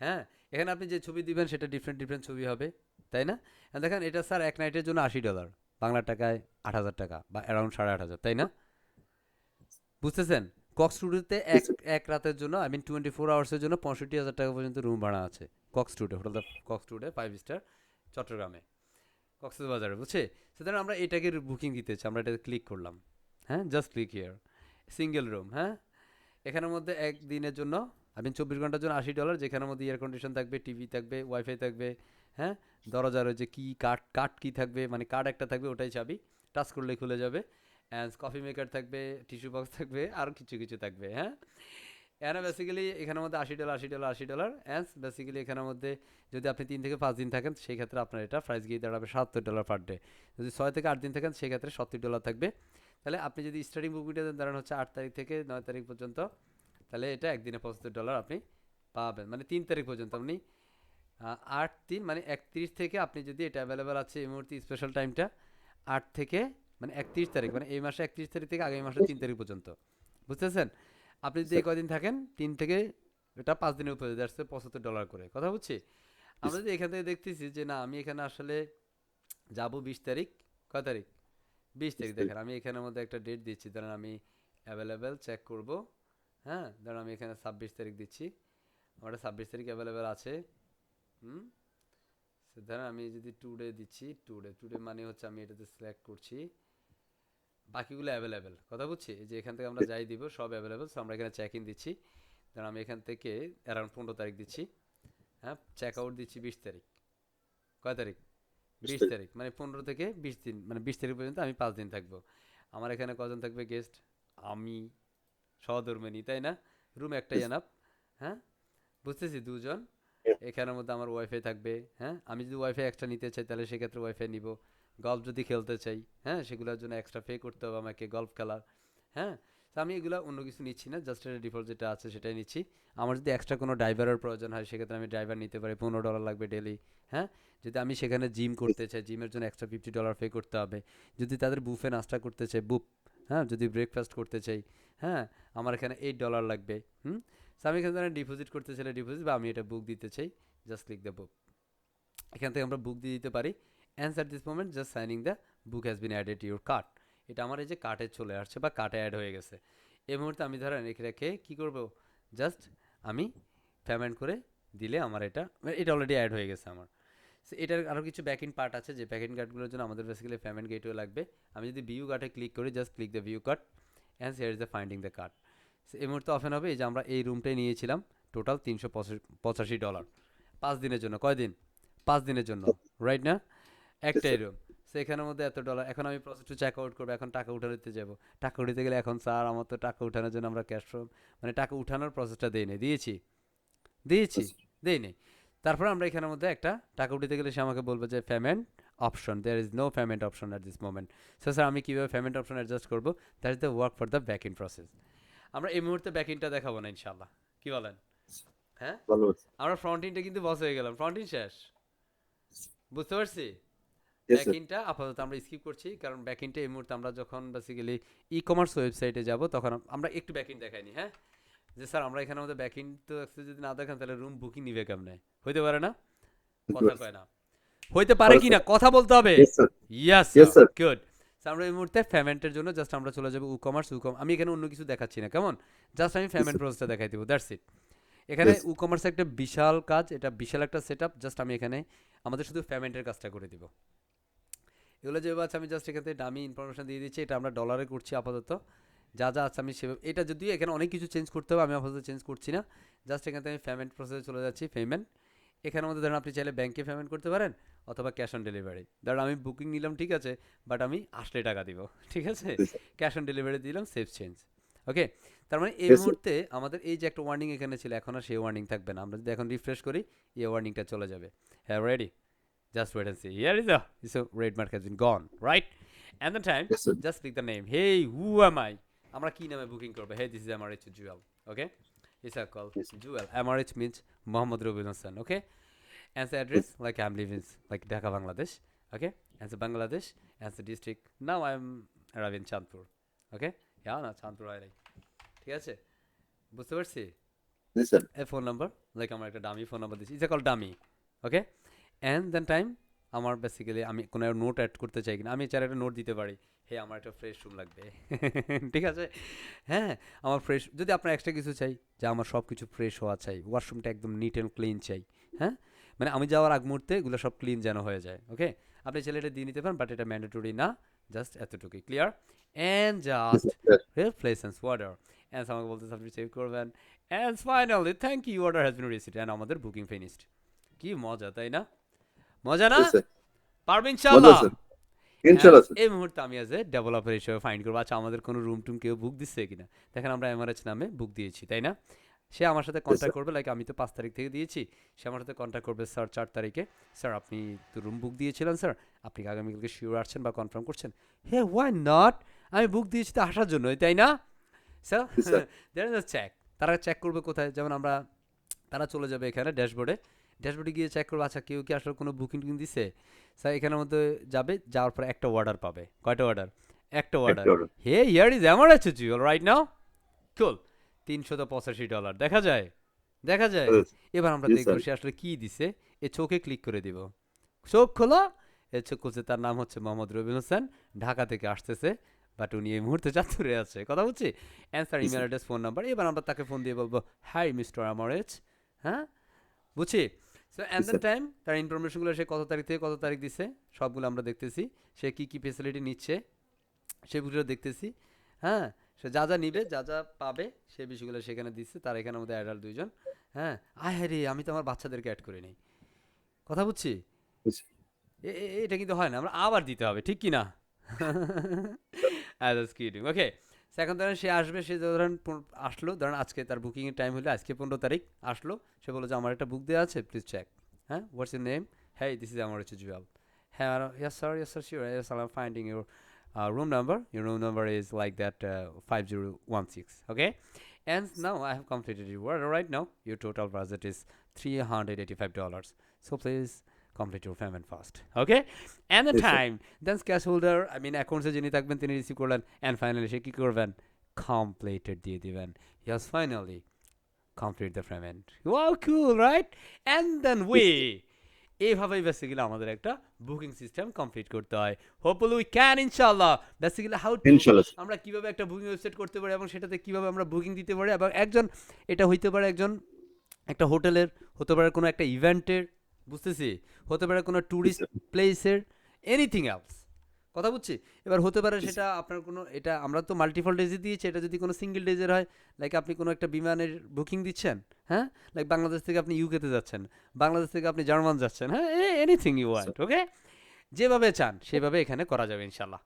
হ্যাঁ? এখানে আপনি যে ছবি দিবেন সেটা ডিফারেন্ট ডিফারেন্ট ছবি হবে, তাই না? আর দেখেন এটা স্যার এক নাইটের জন্য $৮০, বাংলা টাকায় ৮,০০০ টাকা বা অ্যারাউন্ড ৮,৫০০, তাই না? বুঝতেছেন? কক্স স্টুডিওতে Yes, এক sir. এক রাতের জন্য, আই মিন 24 আওয়ার্সের জন্য ৬৫,০০০ টাকা পর্যন্ত রুম ভাড়া আছে Cox studio, hotel the Cox studio 5 star চট্টগ্রামে, কক্সবাজারে, বুঝছে? সুতরাং আমরা এটাকে বুকিং দিতে চাই, আমরা এটাতে ক্লিক করলাম, হ্যাঁ? Just click here, single room, হ্যাঁ? এখানের মধ্যে একদিনের জন্য আপনি ২৪ ঘন্টার জন্য $৮০, যেখানের মধ্যে এয়ার কন্ডিশন থাকবে, টিভি থাকবে, ওয়াইফাই থাকবে, হ্যাঁ? দরজার ওই যে কি কার্ড কি থাকবে, মানে কার্ড একটা থাকবে, ওটাই চাবি, টাচ করলে খুলে যাবে। অ্যান্ড কফি মেকার থাকবে, টিস্যু বক্স থাকবে, আর কিছু কিছু থাকবে, হ্যাঁ? এখানে বেসিক্যালি এখানের মধ্যে $৮০ অ্যান্ড বেসিক্যালি এখানের মধ্যে যদি আপনি ৩ থেকে ৫ দিন থাকেন সেই ক্ষেত্রে আপনার এটা প্রাইস গিয়ে দাঁড়াবে $৭০ পার ডে। যদি ৬ থেকে ৮ দিন থাকেন সেক্ষেত্রে $৭০ থাকবে। তাহলে আপনি যদি স্টার্টিং বুকিংটা দেন ধরেন হচ্ছে ৮ তারিখ থেকে ৯ তারিখ পর্যন্ত, তাহলে এটা একদিনে $৭৫ আপনি পাবেন, মানে ৩ তারিখ পর্যন্ত আপনি ৮-৩ মানে ৩১ থেকে আপনি যদি এটা অ্যাভেলেবেল আছে এই মুহূর্তে স্পেশাল টাইমটা ৮ থেকে মানে ৩১ তারিখ, মানে এই মাসে ৩১ তারিখ থেকে আগামী মাসে ৩ তারিখ পর্যন্ত, বুঝতেছেন? আপনি যদি এই Sir. কদিন থাকেন ৩ থেকে এটা ৫ দিনের উপরে যাচ্ছে $৭৫ করে, কথা বুঝছি। আমরা Yes. যদি এখান থেকে দেখতেছি যে না আমি এখানে আসলে যাব ২০ তারিখ, কয় তারিখ, ২০ তারিখ, Yes, sir. দেখেন আমি এখানের মধ্যে একটা ডেট দিচ্ছি, ধরেন আমি অ্যাভেলেবেল চেক করব, হ্যাঁ? ধরেন আমি এখানে ২৬ তারিখ দিচ্ছি, আমার ২৬ তারিখ অ্যাভেলেবেল আছে, হুম? ধরেন আমি যদি টুডে দিচ্ছি, টুডে মানে হচ্ছে আমি এটাতে সিলেক্ট করছি, বাকিগুলো অ্যাভেলেবেল, কথা বুঝছি। এই যে এখান থেকে আমরা যাই দিব সব অ্যাভেলেবেল, সো আমরা এখানে চেক ইন দিচ্ছি, ধরেন আমি এখান থেকে অ্যারাউন্ড ১৫ তারিখ দিচ্ছি, হ্যাঁ? চেক আউট দিচ্ছি ২০ তারিখ, কয় তারিখ, Yes, ২০ sir. তারিখ, মানে ১৫ থেকে ২০ দিন, মানে ২০ তারিখ পর্যন্ত আমি ৫ দিন থাকবো। আমার এখানে কজন থাকবে গেস্ট, আমি সহধর্মিণী, তাই না? রুম একটাই Yes. এনাফ, হ্যাঁ? বুঝতেছি ২ জন। Yeah. এখানের মধ্যে আমার ওয়াইফাই থাকবে, হ্যাঁ? আমি যদি ওয়াইফাই এক্সট্রা নিতে চাই তাহলে সেক্ষেত্রে ওয়াইফাই নিব। গল্ফ যদি খেলতে চাই, হ্যাঁ? সেগুলোর জন্য এক্সট্রা পে করতে হবে আমাকে গল্ফ খেলার, হ্যাঁ? তো আমি এগুলো অন্য কিছু নিচ্ছি না, জাস্ট এটা ডিফল্ট যেটা আছে সেটাই নিচ্ছি। আমার যদি এক্সট্রা কোনো ড্রাইভারের প্রয়োজন হয় সেক্ষেত্রে আমি ড্রাইভার নিতে পারি, $15 লাগবে ডেলি। হ্যাঁ, যদি আমি সেখানে জিম করতে চাই, জিমের জন্য এক্সট্রা $50 পে করতে হবে। যদি তাদের বুফে নাস্তা করতে চাই, হ্যাঁ, যদি ব্রেকফাস্ট করতে চাই, হ্যাঁ, আমার এখানে $8 লাগবে। তো আমি এখানে ডিপোজিট করতে চাইলে ডিপোজিট, বা আমি এটা বুক দিতে চাই, জাস্ট ক্লিক দ্য বুক। এখান থেকে আমরা বুক দিয়ে দিতে পারি। And at this moment just signing the book has been added to your cart. এটা আমার এই যে কার্টে চলে আসছে বা কার্টে অ্যাড হয়ে গেছে। এই মুহূর্তে আমি ধরেন রেখে রেখে কী করবো, জাস্ট আমি পেমেন্ট করে দিলে আমার এটা এটা অলরেডি অ্যাড হয়ে গেছে আমার। সো এটার আরও কিছু ব্যাক ইন পার্ট আছে, যে ব্যাক ইন কার্ডগুলোর জন্য আমাদের বেসিক্যালি পেমেন্ট গেটওয়ে লাগবে। আমি যদি ভিউ কার্টে ক্লিক করি, just click the view cart and here is the finding the cart. So এই মুহূর্তে ওপেন হবে। এই যে আমরা এই রুমটাই নিয়েছিলাম, টোটাল $385 5 দিনের জন্য। কয় দিন? 5 দিনের জন্য, রাইট না? একটাই রুম। সো এখানের মধ্যে $এত। এখন আমি প্রসেস টু চেক আউট করবো, এখন টাকা উঠাতে যাবো। টাকা উঠাতে গেলে এখন স্যার আমার তো টাকা উঠানোর জন্য আমরা ক্যাশ ফ্রম মানে টাকা উঠানোর প্রসেসটা দিই নাই, দিয়েছি দেই নেই। তারপর আমরা এখানের মধ্যে একটা টাকা উঠাতে গেলে সে আমাকে বলবে যে payment option, there is no payment option at this moment. So sir আমি কীভাবে পেমেন্ট অপশন অ্যাডজাস্ট করবো? That is the work for the back in process. আমরা এই মুহূর্তে ব্যাক ইনটা দেখাবো না ইনশাল্লাহ, কি বলেন? হ্যাঁ, ভালো আছে। আমরা ফ্রন্ট ইনটা কিন্তু বস হয়ে গেলাম, ফ্রন্ট ইন শেষ, বুঝতে পারছি। Yes, back sir. ইনটা আপাতত আমরা স্কিপ করছি, কারণ ব্যাক ইনটা এই মুহূর্তে আমরা যখন বেসিক্যালি ই কমার্স ওয়েবসাইটে যাব তখন আমরা একটু ব্যাক ইন দেখাইনি। হ্যাঁ, যে স্যার আমরা এখানে আমাদের ব্যাক ইন তো access যদি না দেখান তাহলে রুম বুকিং নিবে কেমনে? হইতে পারে না, কথা কয় না, হইতে পারে কি না, কথা বলতে হবে। Yes, sir. ইয়াস Yes, স্যার, sir. গুড। আমরা এই মুহূর্তে পেমেন্টের জন্য জাস্ট আমরা চলে যাবো উকমার্স। আমি এখানে অন্য কিছু দেখাচ্ছি না, কেমন? জাস্ট আমি পেমেন্ট sir. প্রসেসটা দেখাই দিব, দ্যাটস ইট। এখানে Yes. উকমার্স একটা বিশাল কাজ, এটা বিশাল একটা সেটআপ। জাস্ট আমি এখানে আমাদের শুধু পেমেন্টের কাজটা করে দিব। এগুলো যে আছে আমি জাস্ট এখান থেকে ডামি ইনফরমেশন দিয়ে দিচ্ছি। এটা আমরা ডলারে করছি আপাতত, যা যা আছে আমি সেভাবে। এটা যদিও এখানে অনেক কিছু চেঞ্জ করতে হবে, আমি আপাতত চেঞ্জ করছি না। জাস্ট এখান থেকে আমি পেমেন্ট প্রসেসে চলে যাচ্ছি, পেমেন্ট। এখানের মধ্যে ধরেন আপনি চাইলে ব্যাংকে পেমেন্ট করতে পারেন অথবা ক্যাশ অন ডেলিভারি। ধরেন আমি বুকিং নিলাম, ঠিক আছে, বাট আমি আসলে টাকা দিব, ঠিক আছে, Yes, sir. Cash on delivery দিলাম, সেফ চেঞ্জ। ওকে, তার মানে এই Yes, sir. মুহূর্তে আমাদের এই যে একটা ওয়ার্নিং এখানে ছিল, এখন আর সেই ওয়ার্নিং থাকবে না। আমরা যদি এখন রিফ্রেশ করি, এই ওয়ার্নিংটা চলে যাবে। হ্যাঁ, ready? Just wait and see. Here is a red mark has been gone, right? And the time, Yes, sir. just click the name. Hey, who am I? আমরা কি নামে বুকিং করবো? Hey, this is MRH Jewel. Okay? It's a call Yes, sir. Jewel. MRH means Mohammad Rubin Hassan. Okay? And the address, like I'm living like Dhaka, Bangladesh. Okay? And the Bangladesh, and the district. Now I'm arriving in Chandpur. Okay? Yeah, না Chandpur I ঠিক আছে, বুঝতে পারছি। Yes, sir. A phone number, like আমার একটা dummy phone number দিচ্ছি, it's call dummy. Okay, and then time আমার basically আমি কোনো নোট অ্যাড করতে চাই কিনা, আমি চাইলে একটা নোট দিতে পারি, হে আমার একটা ফ্রেশ রুম লাগবে। ঠিক আছে, হ্যাঁ, আমার ফ্রেশ, যদি আপনার এক্সট্রা কিছু চাই যে আমার সব কিছু ফ্রেশ হওয়া চাই, ওয়াশরুমটা একদম নিট অ্যান্ড ক্লিন চাই, হ্যাঁ, মানে আমি যাওয়ার আগ মুহূর্তে এগুলো সব ক্লিন যেন হয়ে যায়। ওকে, আপনি চাইলে এটা দিয়ে নিতে পারেন, বাট এটা ম্যান্ডেটরি না, জাস্ট এতটুকুই, ক্লিয়ার? অ্যান্ড জাস্ট রিপ্লেসেন্স ওয়াটার, অ্যান্ড আমাকে বলতেছে আপনি সেভ করবেন। And finally thank you, order has been received, and আমাদের বুকিং ফিনিশড। কি মজা, তাই না? মজা না? Yes, sir. পারবে Well ইনশাআল্লাহ। done, sir. Inshallah, sir. এই মুহূর্তে আমি অ্যাজ এ ডেভেলপার হিসেবে ফাইন্ড করবো, আচ্ছা আমাদের কোনো রুম টুম কেউ বুক দিচ্ছে কিনা। দেখেন আমরা এমআরএচ নামে বুক দিয়েছি, তাই না? সে আমার সাথে কন্ট্যাক্ট করবে, লাইক আমি তো 5 তারিখ থেকে দিয়েছি, সে আমার সাথে কন্ট্যাক্ট করবে স্যার 4 তারিখে, স্যার আপনি তো রুম বুক দিয়েছিলেন স্যার, আপনি কি আগামীকালকে শিওর আসছেন বা কনফার্ম করছেন? হে, ওয়াই নট, আমি বুক দিয়েছি তো আসার জন্যই, তাই না? Sir Yes, sir. That is a check. তারা চেক করবে কোথায়, যেমন আমরা, তারা চলে যাবে এখানে ড্যাশবোর্ডে গিয়ে চেক করবো, আচ্ছা কেউ কি আসলে কোনো বুকিং টুকিং দিচ্ছে। স্যার এখানের মধ্যে যাবে, যাওয়ার পর একটা অর্ডার পাবে। কয়টা অর্ডার? একটা order. order. Hey, here is MRH জিওল রাইট নাও। কুল, $385। দেখা যায়? Yes, এবার আমরা yes, দেখবো sir. সে আসলে কি দিছে। এ চোখে ক্লিক করে দিব, চোখ খোলা। এ চোখ খুলছে, তার নাম হচ্ছে মোহাম্মদ রবিন হোসেন, ঢাকা থেকে আসতেছে, বাট উনি এই মুহূর্তে চাঁদপুরে আছে, কথা বলছি। Answer, Yes, email sir. Address, phone number. এবার আমরা তাকে ফোন দিয়ে বলবো, হাই মিস্টার এমআরএচ, হ্যাঁ, বুঝছি। So and Yes, the sir. Time, তার ইনফরমেশনগুলো সে কত তারিখ থেকে কত তারিখ দিচ্ছে সবগুলো আমরা দেখতেছি, সে কি কি ফেসিলিটি নিচ্ছে সেগুলো দেখতেছি, হ্যাঁ, সে যা যা নিবে, যা যা পাবে, সে বিষয়গুলো সেখানে দিচ্ছে। তার এখানে আমাদের অ্যাডাল্ট 2 জন, হ্যাঁ। আয় হ্যাঁ রে, আমি তো আমার বাচ্চাদেরকে অ্যাড করে নিই, কথা বুঝছি। Yes, sir. এটা কিন্তু হয় না, আমরা আবার দিতে হবে, ঠিক কি না? ওকে, এখন ধরেন সে আসবে, সে ধরেন আসলো, ধরেন আজকে তার বুকিংয়ের টাইম হলো আজকে 15 তারিখ, আসলো, সে বললো যে আমার একটা বুক দেওয়া আছে, প্লিজ চেক। হ্যাঁ, হোয়াটস ইউর নেম? হ্যাঁ, দিস ইজ আমার হচ্ছে জুয়েল। হ্যাঁ, yes sir sure, yes I am finding your room number. Your room number is like that 5016. Okay, and now I have completed your order. Right now your total budget is $385. So please complete your payment fast. Okay, and the Yes, sir. time then cash holder, I mean accounts যিনি থাকবেন তিনি receive করলেন, and finally সে কি করবেন, completed দিয়ে দিবেন. Yes, finally complete the payment. Wow, cool, right? And then we এইভাবেই basically আমাদের একটা বুকিং সিস্টেম কমপ্লিট করতে হয়. হোপফুলি উই ক্যান ইনশাআল্লাহ. বেসিক্যালি হাউ টু ইনশাল্লাহ স্যার। আমরা কিভাবে একটা বুকিং ওয়েবসাইট করতে পারি এবং সেটাতে কিভাবে আমরা বুকিং দিতে পারি, এবং একজন এটা হইতে পারে একজন একটা হোটেলের, হতে পারে কোনো একটা ইভেন্টের, বুঝতেছি, হতে পারে কোনো Yes, ট্যুরিস্ট sir. প্লেসের, এনিথিং এলস, কথা বুঝছি. এবার হতে পারে Yes, sir. সেটা আপনার কোনো, এটা আমরা তো মাল্টিপল ডেজে দিয়েছি, এটা যদি কোনো সিঙ্গেল ডেজের হয়, লাইক আপনি কোনো একটা বিমানের বুকিং দিচ্ছেন, হ্যাঁ, লাইক বাংলাদেশ থেকে আপনি ইউকেতে যাচ্ছেন, বাংলাদেশ থেকে আপনি জার্মান যাচ্ছেন, হ্যাঁ, anything you Yes, want, sir. Okay, যেভাবে চান সেভাবে এখানে করা যাবে ইনশাল্লাহ.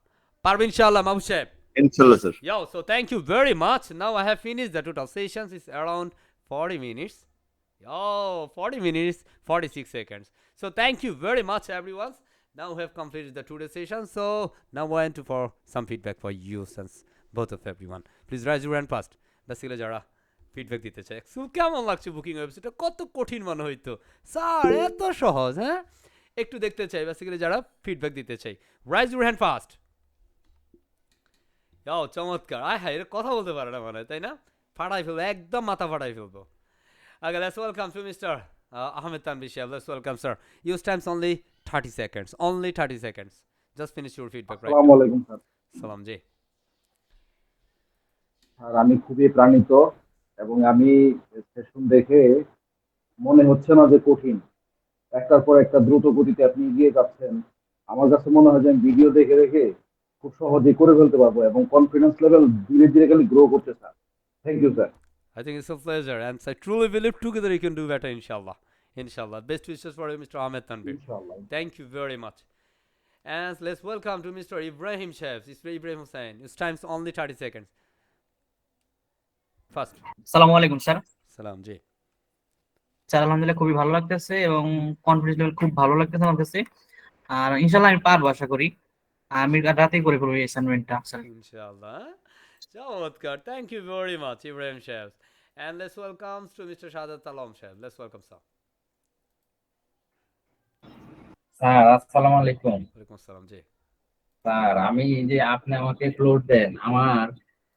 পারবে ইনশাল্লাহ মাহবুব সাহেব? ইনশাল্লাহ sir. Yo, so thank you very much. Now I have finished the total sessions. It's around 40 minutes. Yo, 40 minutes, 46 seconds. So thank you very much, everyone. Now we have completed the today's session. So now I want to for some feedback for you, since both of everyone. Please raise your hand first. Basically, যারা feedback দিতে চাই, so কেমন লাগছে booking ওয়েবসাইটটা, কত কঠিন মনে হইতো স্যার, এত সহজ, হ্যাঁ, একটু দেখতে চাই বেসিক্যালি যারা ফিডব্যাক দিতে চাই. Rise your hand first. যাও, চমৎকার. আয় হায়, এরা কথা বলতে পারে না মনে হয়, তাই না? ফাটাই ফেলবো, একদম মাথা ফাটাই ফেলবো. Okay, let's welcome to Mr. Ahmed Tanvi Shah. Let's welcome, sir. Use times only 30 seconds. Only 30 seconds. Just finish your feedback right আসসালামু now. আলাইকুম স্যার। Salam ji. স্যার আমি খুবই প্রাণিত এবং আমি সেশন দেখে মনে হচ্ছে না যে কঠিন। একটার পর একটা দ্রুত গতিতে আপনি এগিয়ে যাচ্ছেন। আমার কাছে মনে হয় যে আমি ভিডিও দেখে দেখে খুব সহজেই করে ফেলতে পারবো এবং কনফিডেন্স লেভেল ধীরে ধীরে খালি গ্রো করতে sir. Thank you sir. I think it's a pleasure, and I truly believe together you can do better, inshallah. Inshallah. Best wishes for you, Mr. Ahmed Tanvir. ইনশাআল্লাহ। Thank you very much. And let's welcome to Mr. Ibrahim Chefs. Mr. Ibrahim Hussain. Use times only 30 seconds. First. আসসালামু আলাইকুম sir. Salam ji. Sir আলহামদুলিল্লাহ খুবই ভালো লাগতেছে এবং confidence level খুব ভালো লাগতেছে আমার কাছে। আর ইনশাআল্লাহ আমি পারবো আশা করি। আমি রাতেই করে ফেলবো এই অ্যাসাইনমেন্টটা sir. Inshallah. Chamatkar. Thank you very much, Ibrahim Chefs. And let's welcome to Mr. Shadat Alam Chef. Let's welcome, sir. Sir আসসালামু আলাইকুম। Walaikum assalam ji. স্যার আমি যে আপনি আমাকে ফ্লোর দেন, আমার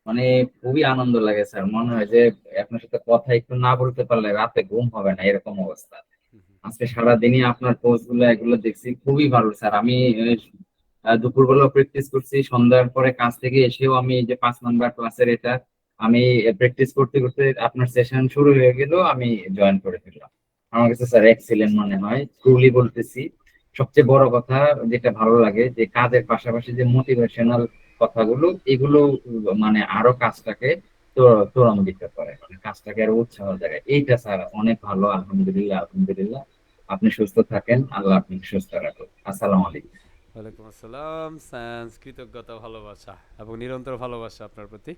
মানে খুবই আনন্দ লাগে স্যার। মনে হয় যে আপনার সাথে কথা একটু না বলতে পারলে রাতে ঘুম হবে না, এরকম অবস্থা। আজকে সারাদিনই আপনার পোস্ট গুলো এগুলো দেখছি, খুবই ভালো স্যার। আমি দুপুরবেলা প্র্যাকটিস করছি, সন্ধ্যার পরে কাজ থেকে এসেও আমি এই যে 5 নাম্বার ক্লাসের এটা আমি প্র্যাকটিস করতে করতে আপনার সেশন শুরু হয়ে গেল, আমি জয়েন করে ফেললাম। আমার কাছে স্যার এক্সিলেন্ট মনে হয়, ট্রুলি বলতেছি। সবচেয়ে বড় কথা যেটা ভালো লাগে যে কাজের পাশাপাশি যে মোটিভেশনাল কথাগুলো, এগুলো মানে আরো কাজটাকে ত্বরান্বিত করে, মানে কাজটাকে আরো উৎসাহ জাগায়। এইটা স্যার অনেক ভালো। আলহামদুলিল্লাহ, আলহামদুলিল্লাহ। আপনি সুস্থ থাকেন, আল্লাহ আপনাকে সুস্থ রাখুন। আসসালামু আলাইকুম। ওয়ালাইকুম আসসালাম। সায়েন্স কৃতজ্ঞতা, ভালোবাসা এবং নিরন্তর ভালোবাসা আপনার প্রতি।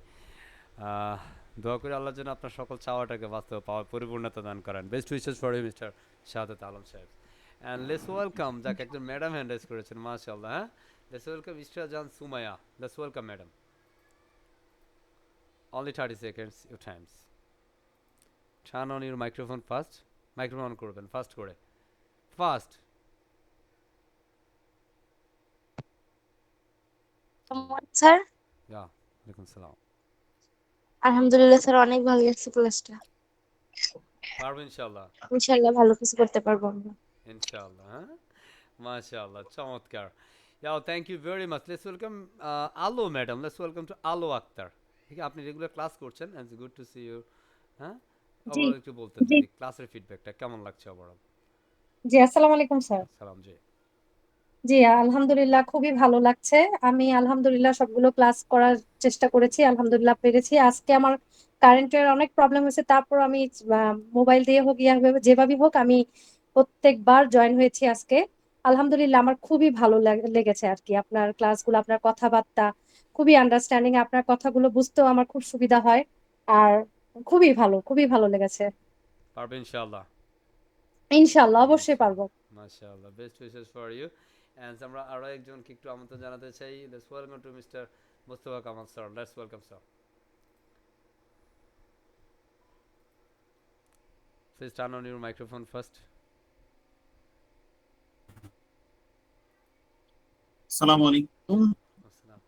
দোয়া করি আল্লাহ যেন আপনার সকল চাওয়াটাকে বাস্তব পাওয়ার পরিপূর্ণতা দান করেন. Best wishes for you, mister Shahadat Alam Saheb. And let's welcome, যাকে একজন ম্যাডাম হ্যান্ড রাইজ করেছেন, মাশাআল্লাহ, হ্যাঁ, লেটস ওয়েলকাম মিস্টার জান Sumaiya. Let's welcome madam. Only 30 seconds your Times. Turn on your microphone first. Microphone on করবেন ফার্স্ট করে, ফার্স্ট. স্যার ইয়া, ওয়ালাইকুম সালাম. আলহামদুলিল্লাহ স্যার, অনেক ভালো লাগছে ক্লাসটা। পারবো ইনশাআল্লাহ. ইনশাআল্লাহ ভালো কিছু করতে পারবো আমরা। ইনশাআল্লাহ, হ্যাঁ, মাশাআল্লাহ, চমৎকার. Yeah, thank you very much. Let's welcome Alo madam. Let's welcome to Alo Akhtar. ঠিক আছে, আপনি রেগুলার ক্লাস করছেন, and it's good to see you. হ্যাঁ, জি ওভারঅল একটু বলতেন জি যদি ক্লাসের ফিডব্যাকটা কেমন লাগছে ওভারঅল. জি আসসালামু আলাইকুম স্যার। সালাম জি. জি আলহামদুলিল্লাহ খুবই ভালো লাগছে। আমি আলহামদুলিল্লাহ সবগুলো ক্লাস করার চেষ্টা করেছি, আলহামদুলিল্লাহ পেরেছি। আজকে আমার কারেন্টের অনেক প্রবলেম হয়েছে, তারপর আমি মোবাইল দিয়ে হোক যেভাবে হোক আমি প্রত্যেকবার জয়েন হয়েছি আজকে। আলহামদুলিল্লাহ আমার খুবই ভালো লেগেছে আর কি আপনার ক্লাসগুলো, আপনার কথাবার্তা খুবই আন্ডারস্ট্যান্ডিং, আপনার কথাগুলো বুঝতেও আমার খুব সুবিধা হয়। আর খুবই ভালো লেগেছে। পারবে ইনশাআল্লাহ. ইনশাআল্লাহ অবশ্যই পারবো। মাশাআল্লাহ, best wishes for you. And আমরা আরও একজনকে একটু আমন্ত্রণ জানাতে চাই। Let's welcome to mister Mostafa Kamal sir. Let's welcome sir. Please turn on your microphone first. আসসালামু আলাইকুম। আসসালাম।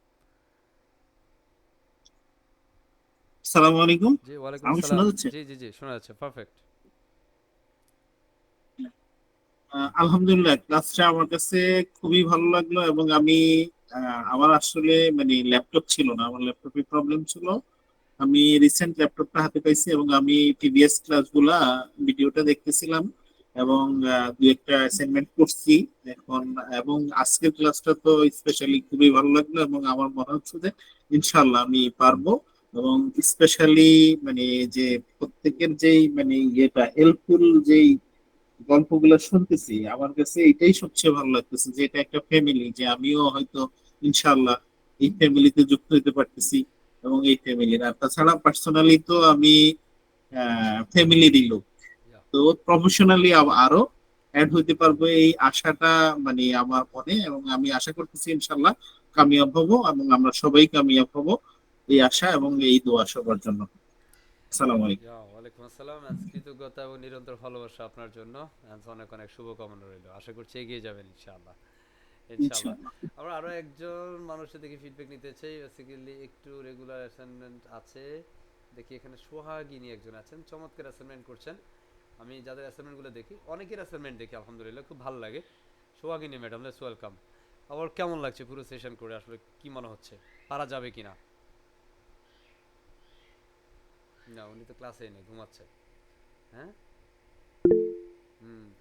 আসসালামু আলাইকুম। জি ওয়ালাইকুম আমাকে আসসালাম। শোনা যাচ্ছে? জি জি জি শোনা যাচ্ছে, পারফেক্ট। আলহামদুলিল্লাহ, ক্লাসটা আমার কাছে খুবই ভালো লাগলো এবং আমি আমার আসলে মানে ল্যাপটপ ছিল না, আমার ল্যাপটপে প্রবলেম ছিল। আমি রিসেন্ট ল্যাপটপটা হাতে পাইছি এবং আমি প্রিভিয়াস ক্লাসগুলা ভিডিওটা দেখতেছিলাম এবং দুই একটা অ্যাসাইনমেন্ট করছি এখন। এবং আজকের ক্লাসটা তো স্পেশালি খুবই ভালো লাগলো এবং আমার মনে হচ্ছে যে ইনশাল্লাহ আমি পারবো। এবং স্পেশালি মানে যে প্রত্যেকের যেই মানে ইয়েটা হেল্পফুল যেই গল্পগুলো শুনতেছি, আমার কাছে এটাই সবচেয়ে ভালো লাগতেছে যে এটা একটা ফ্যামিলি, যে আমিও হয়তো ইনশাল্লাহ এই ফ্যামিলিতে যুক্ত হতে পারতেছি এবং এই ফ্যামিলির। আর তাছাড়া পার্সোনালি তো আমি ফ্যামিলিরই লোক, Yeah. তো প্রফেশনালি আরো অ্যাড হইতে পারবো এই আশাটা মানে আমার মনে, এবং আমি আশা করতেছি ইনশাল্লাহ কামিয়াব হব এবং আমরা সবাই কামিয়াব হব, এই আশা এবং এই দোয়া সবার জন্য। আসসালামু আলাইকুম। ওয়ালাইকুম আসসালাম। অ্যান্ড কৃতজ্ঞতা এবং নিরন্তর ভালোবাসা আপনার জন্য। অ্যান্ড অনেক অনেক শুভকামনা রইল। আশা করছি এগিয়ে যাবেন ইনশাআল্লাহ। ইনশাআল্লাহ। ইনশাআল্লাহ। আমরা আরো একজন মানুষের থেকে ফিডব্যাক নিতে চাই। বেসিক্যালি একটু রেগুলার অ্যাসাইনমেন্ট আছে। দেখি এখানে সোহাগিনী একজন আছেন, চমৎকার অ্যাসাইনমেন্ট করছেন। আমি যাদের অ্যাসাইনমেন্টগুলো দেখি, অনেকের অ্যাসাইনমেন্ট দেখি আলহামদুলিল্লাহ, খুব ভালো লাগে। সোহাগিনী ম্যাডাম, লেটস ওয়েলকাম। আবার কেমন লাগছে পুরো সেশন করে, আসলে কি মনে হচ্ছে, পারা যাবে কিনা? না উনি তো ক্লাসেই নেই, ঘুমাচ্ছে। হ্যাঁ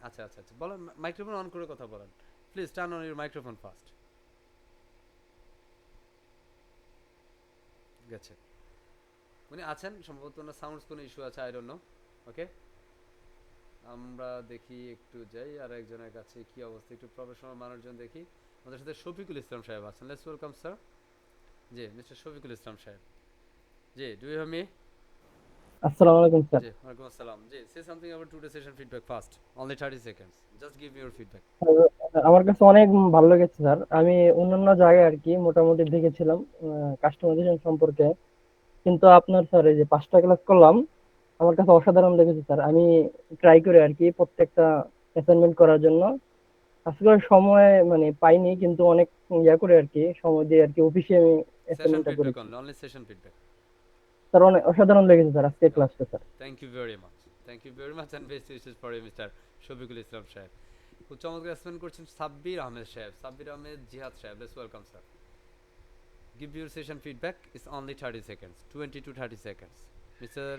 আচ্ছা আচ্ছা আচ্ছা, বলেন, মাইক্রোফোন অন করে কথা বলেন please. Turn on your microphone first. গেছে, উনি আছেন সম্ভবত, ওনার সাউন্ডস কোনো ইস্যু আছে, আই ডোন্ট নো। ওকে, আমরা দেখি একটু যাই আর একজনের কাছে কি অবস্থা, একটু প্রফেশনাল মানুষজন দেখি। আমাদের সাথে শফিকুল ইসলাম সাহেব আছেন। Let's welcome sir. জি মিস্টার শফিকুল ইসলাম সাহেব। জি, ডু ইউ হ্যাভ মি? আসসালামু আলাইকুম স্যার। জি ওয়ালাইকুম আসসালাম। জি, say something about today session feedback fast, only 30 seconds, just give me your feedback. আমার কাছে অনেক ভালো লেগেছে স্যার। আমি অন্যান্য জায়গায় আর কি মোটামুটি দেখেছিলাম কাস্টমাইজেশন সম্পর্কে, কিন্তু আপনার স্যার এই যে 5টা ক্লাস করলাম, আমার কাছে অসাধারণ লেগেছে স্যার। আমি ট্রাই করি আর কি প্রত্যেকটা অ্যাসাইনমেন্ট করার জন্য। আজকে সময় মানে পাইনি, কিন্তু অনেক ইয়া করে আর কি সময় দিয়ে আর কি অফিসে আমি সেশন অ্যাসাইনমেন্টটা ফিডব্যাক করেছি। Only session feedback. স্যার অনেক অসাধারণ লেগেছে স্যার আজকের ক্লাসটা sir. Thank you very much, thank you very much and best wishes for you mister Shafiqul Islam Saheb. খুব চমৎকার এক্সপ্লেন করছেন সাব্বির আহমেদ সাহেব, সাব্বির আহমেদ জিহাদ সাহেব। Let's welcome sir. Give your session feedback, it's only 30 seconds, 20 to 30 seconds. Mister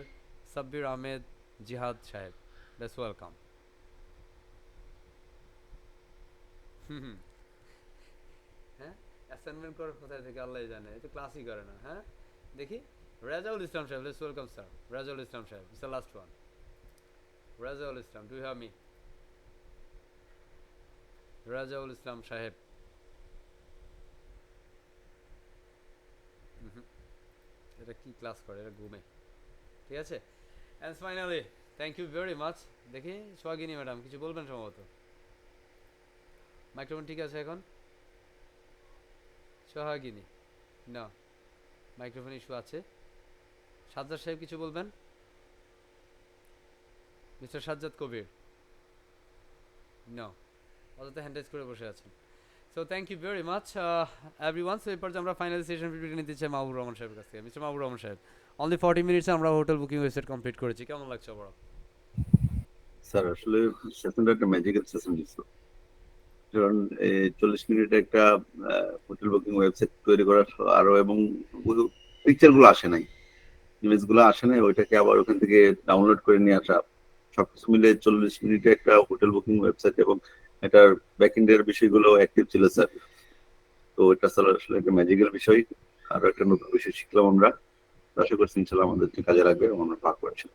Sabbir Ahmed জিহাদ সাহেব, লেটস ওয়েলকাম। হ্যাঁ, assignment করার কোথায় থেকে আল্লাহ জানে, এই তো ক্লাসই করে না। হ্যাঁ দেখি, Rajaul Islam Saheb, let's welcome sir. Rajaul Islam Saheb, it's the last one. Rajaul Islam, do you have me? Rajaul Islam Saheb. এটা কি ক্লাস করে, এটা ঘুমে। ঠিক আছে, and finally thank you very much. দেখি সোহাগিনী ম্যাডাম কিছু বলবেন সম্ভবত। মাইক্রোফোন ঠিক আছে এখন? সোহাগিনী না, মাইক্রোফোন ইস্যু আছে। সাজ্জাদ সাহেব কিছু বলবেন? মিস্টার সাজ্জাদ কবির না, অযথা হ্যান্ডেজ করে বসে আছেন। So thank you very much everyone. So এরপর যে আমরা ফাইনাল সেশন ফিডব্যাক নিতে চাই মাহবুব রহমান সাহেবের কাছ থেকে। মিস্টার মাহবুব রহমান সাহেব, অনলি 40 মিনিটসে আমরা হোটেল বুকিং ওয়েবসাইট কমপ্লিট করেছি, কেমন লাগছে বড়? স্যার আসলে সেশনটা একটা ম্যাজিক্যাল সেশন ছিল, কারণ 40 মিনিটে একটা হোটেল বুকিং ওয়েবসাইট তৈরি করা আরো, এবং পিকচার গুলো আসে নাই, ইমেজ গুলো আসে নাই, ওইটাকে আবার ওখান থেকে ডাউনলোড করে নিয়ে আসা, সবকিছু মিলে 40 মিনিটে একটা হোটেল বুকিং ওয়েবসাইট এবং এটার ব্যাকএন্ডের বিষয়গুলো অ্যাক্টিভ ছিল স্যার। তো এটা স্যার আসলে একটা ম্যাজিক্যাল বিষয়, আরো একটা নতুন বিষয় শিখলাম আমরা। আশা করছি ইনশাল্লাহ আমাদের কাজে লাগবে এবং আমরা ভাগ করছি।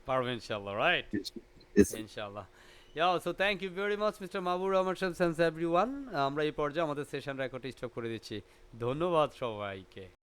পারবেন ইনশাআল্লাহ, রাইট? ইনশাআল্লাহ। So thank you very much mister Mahbub Rahman Saheb, thanks everyone. আমরা এই পর্যায়ে আমাদের সেশন রেকর্ড স্টপ করে দিচ্ছি। ধন্যবাদ সবাইকে।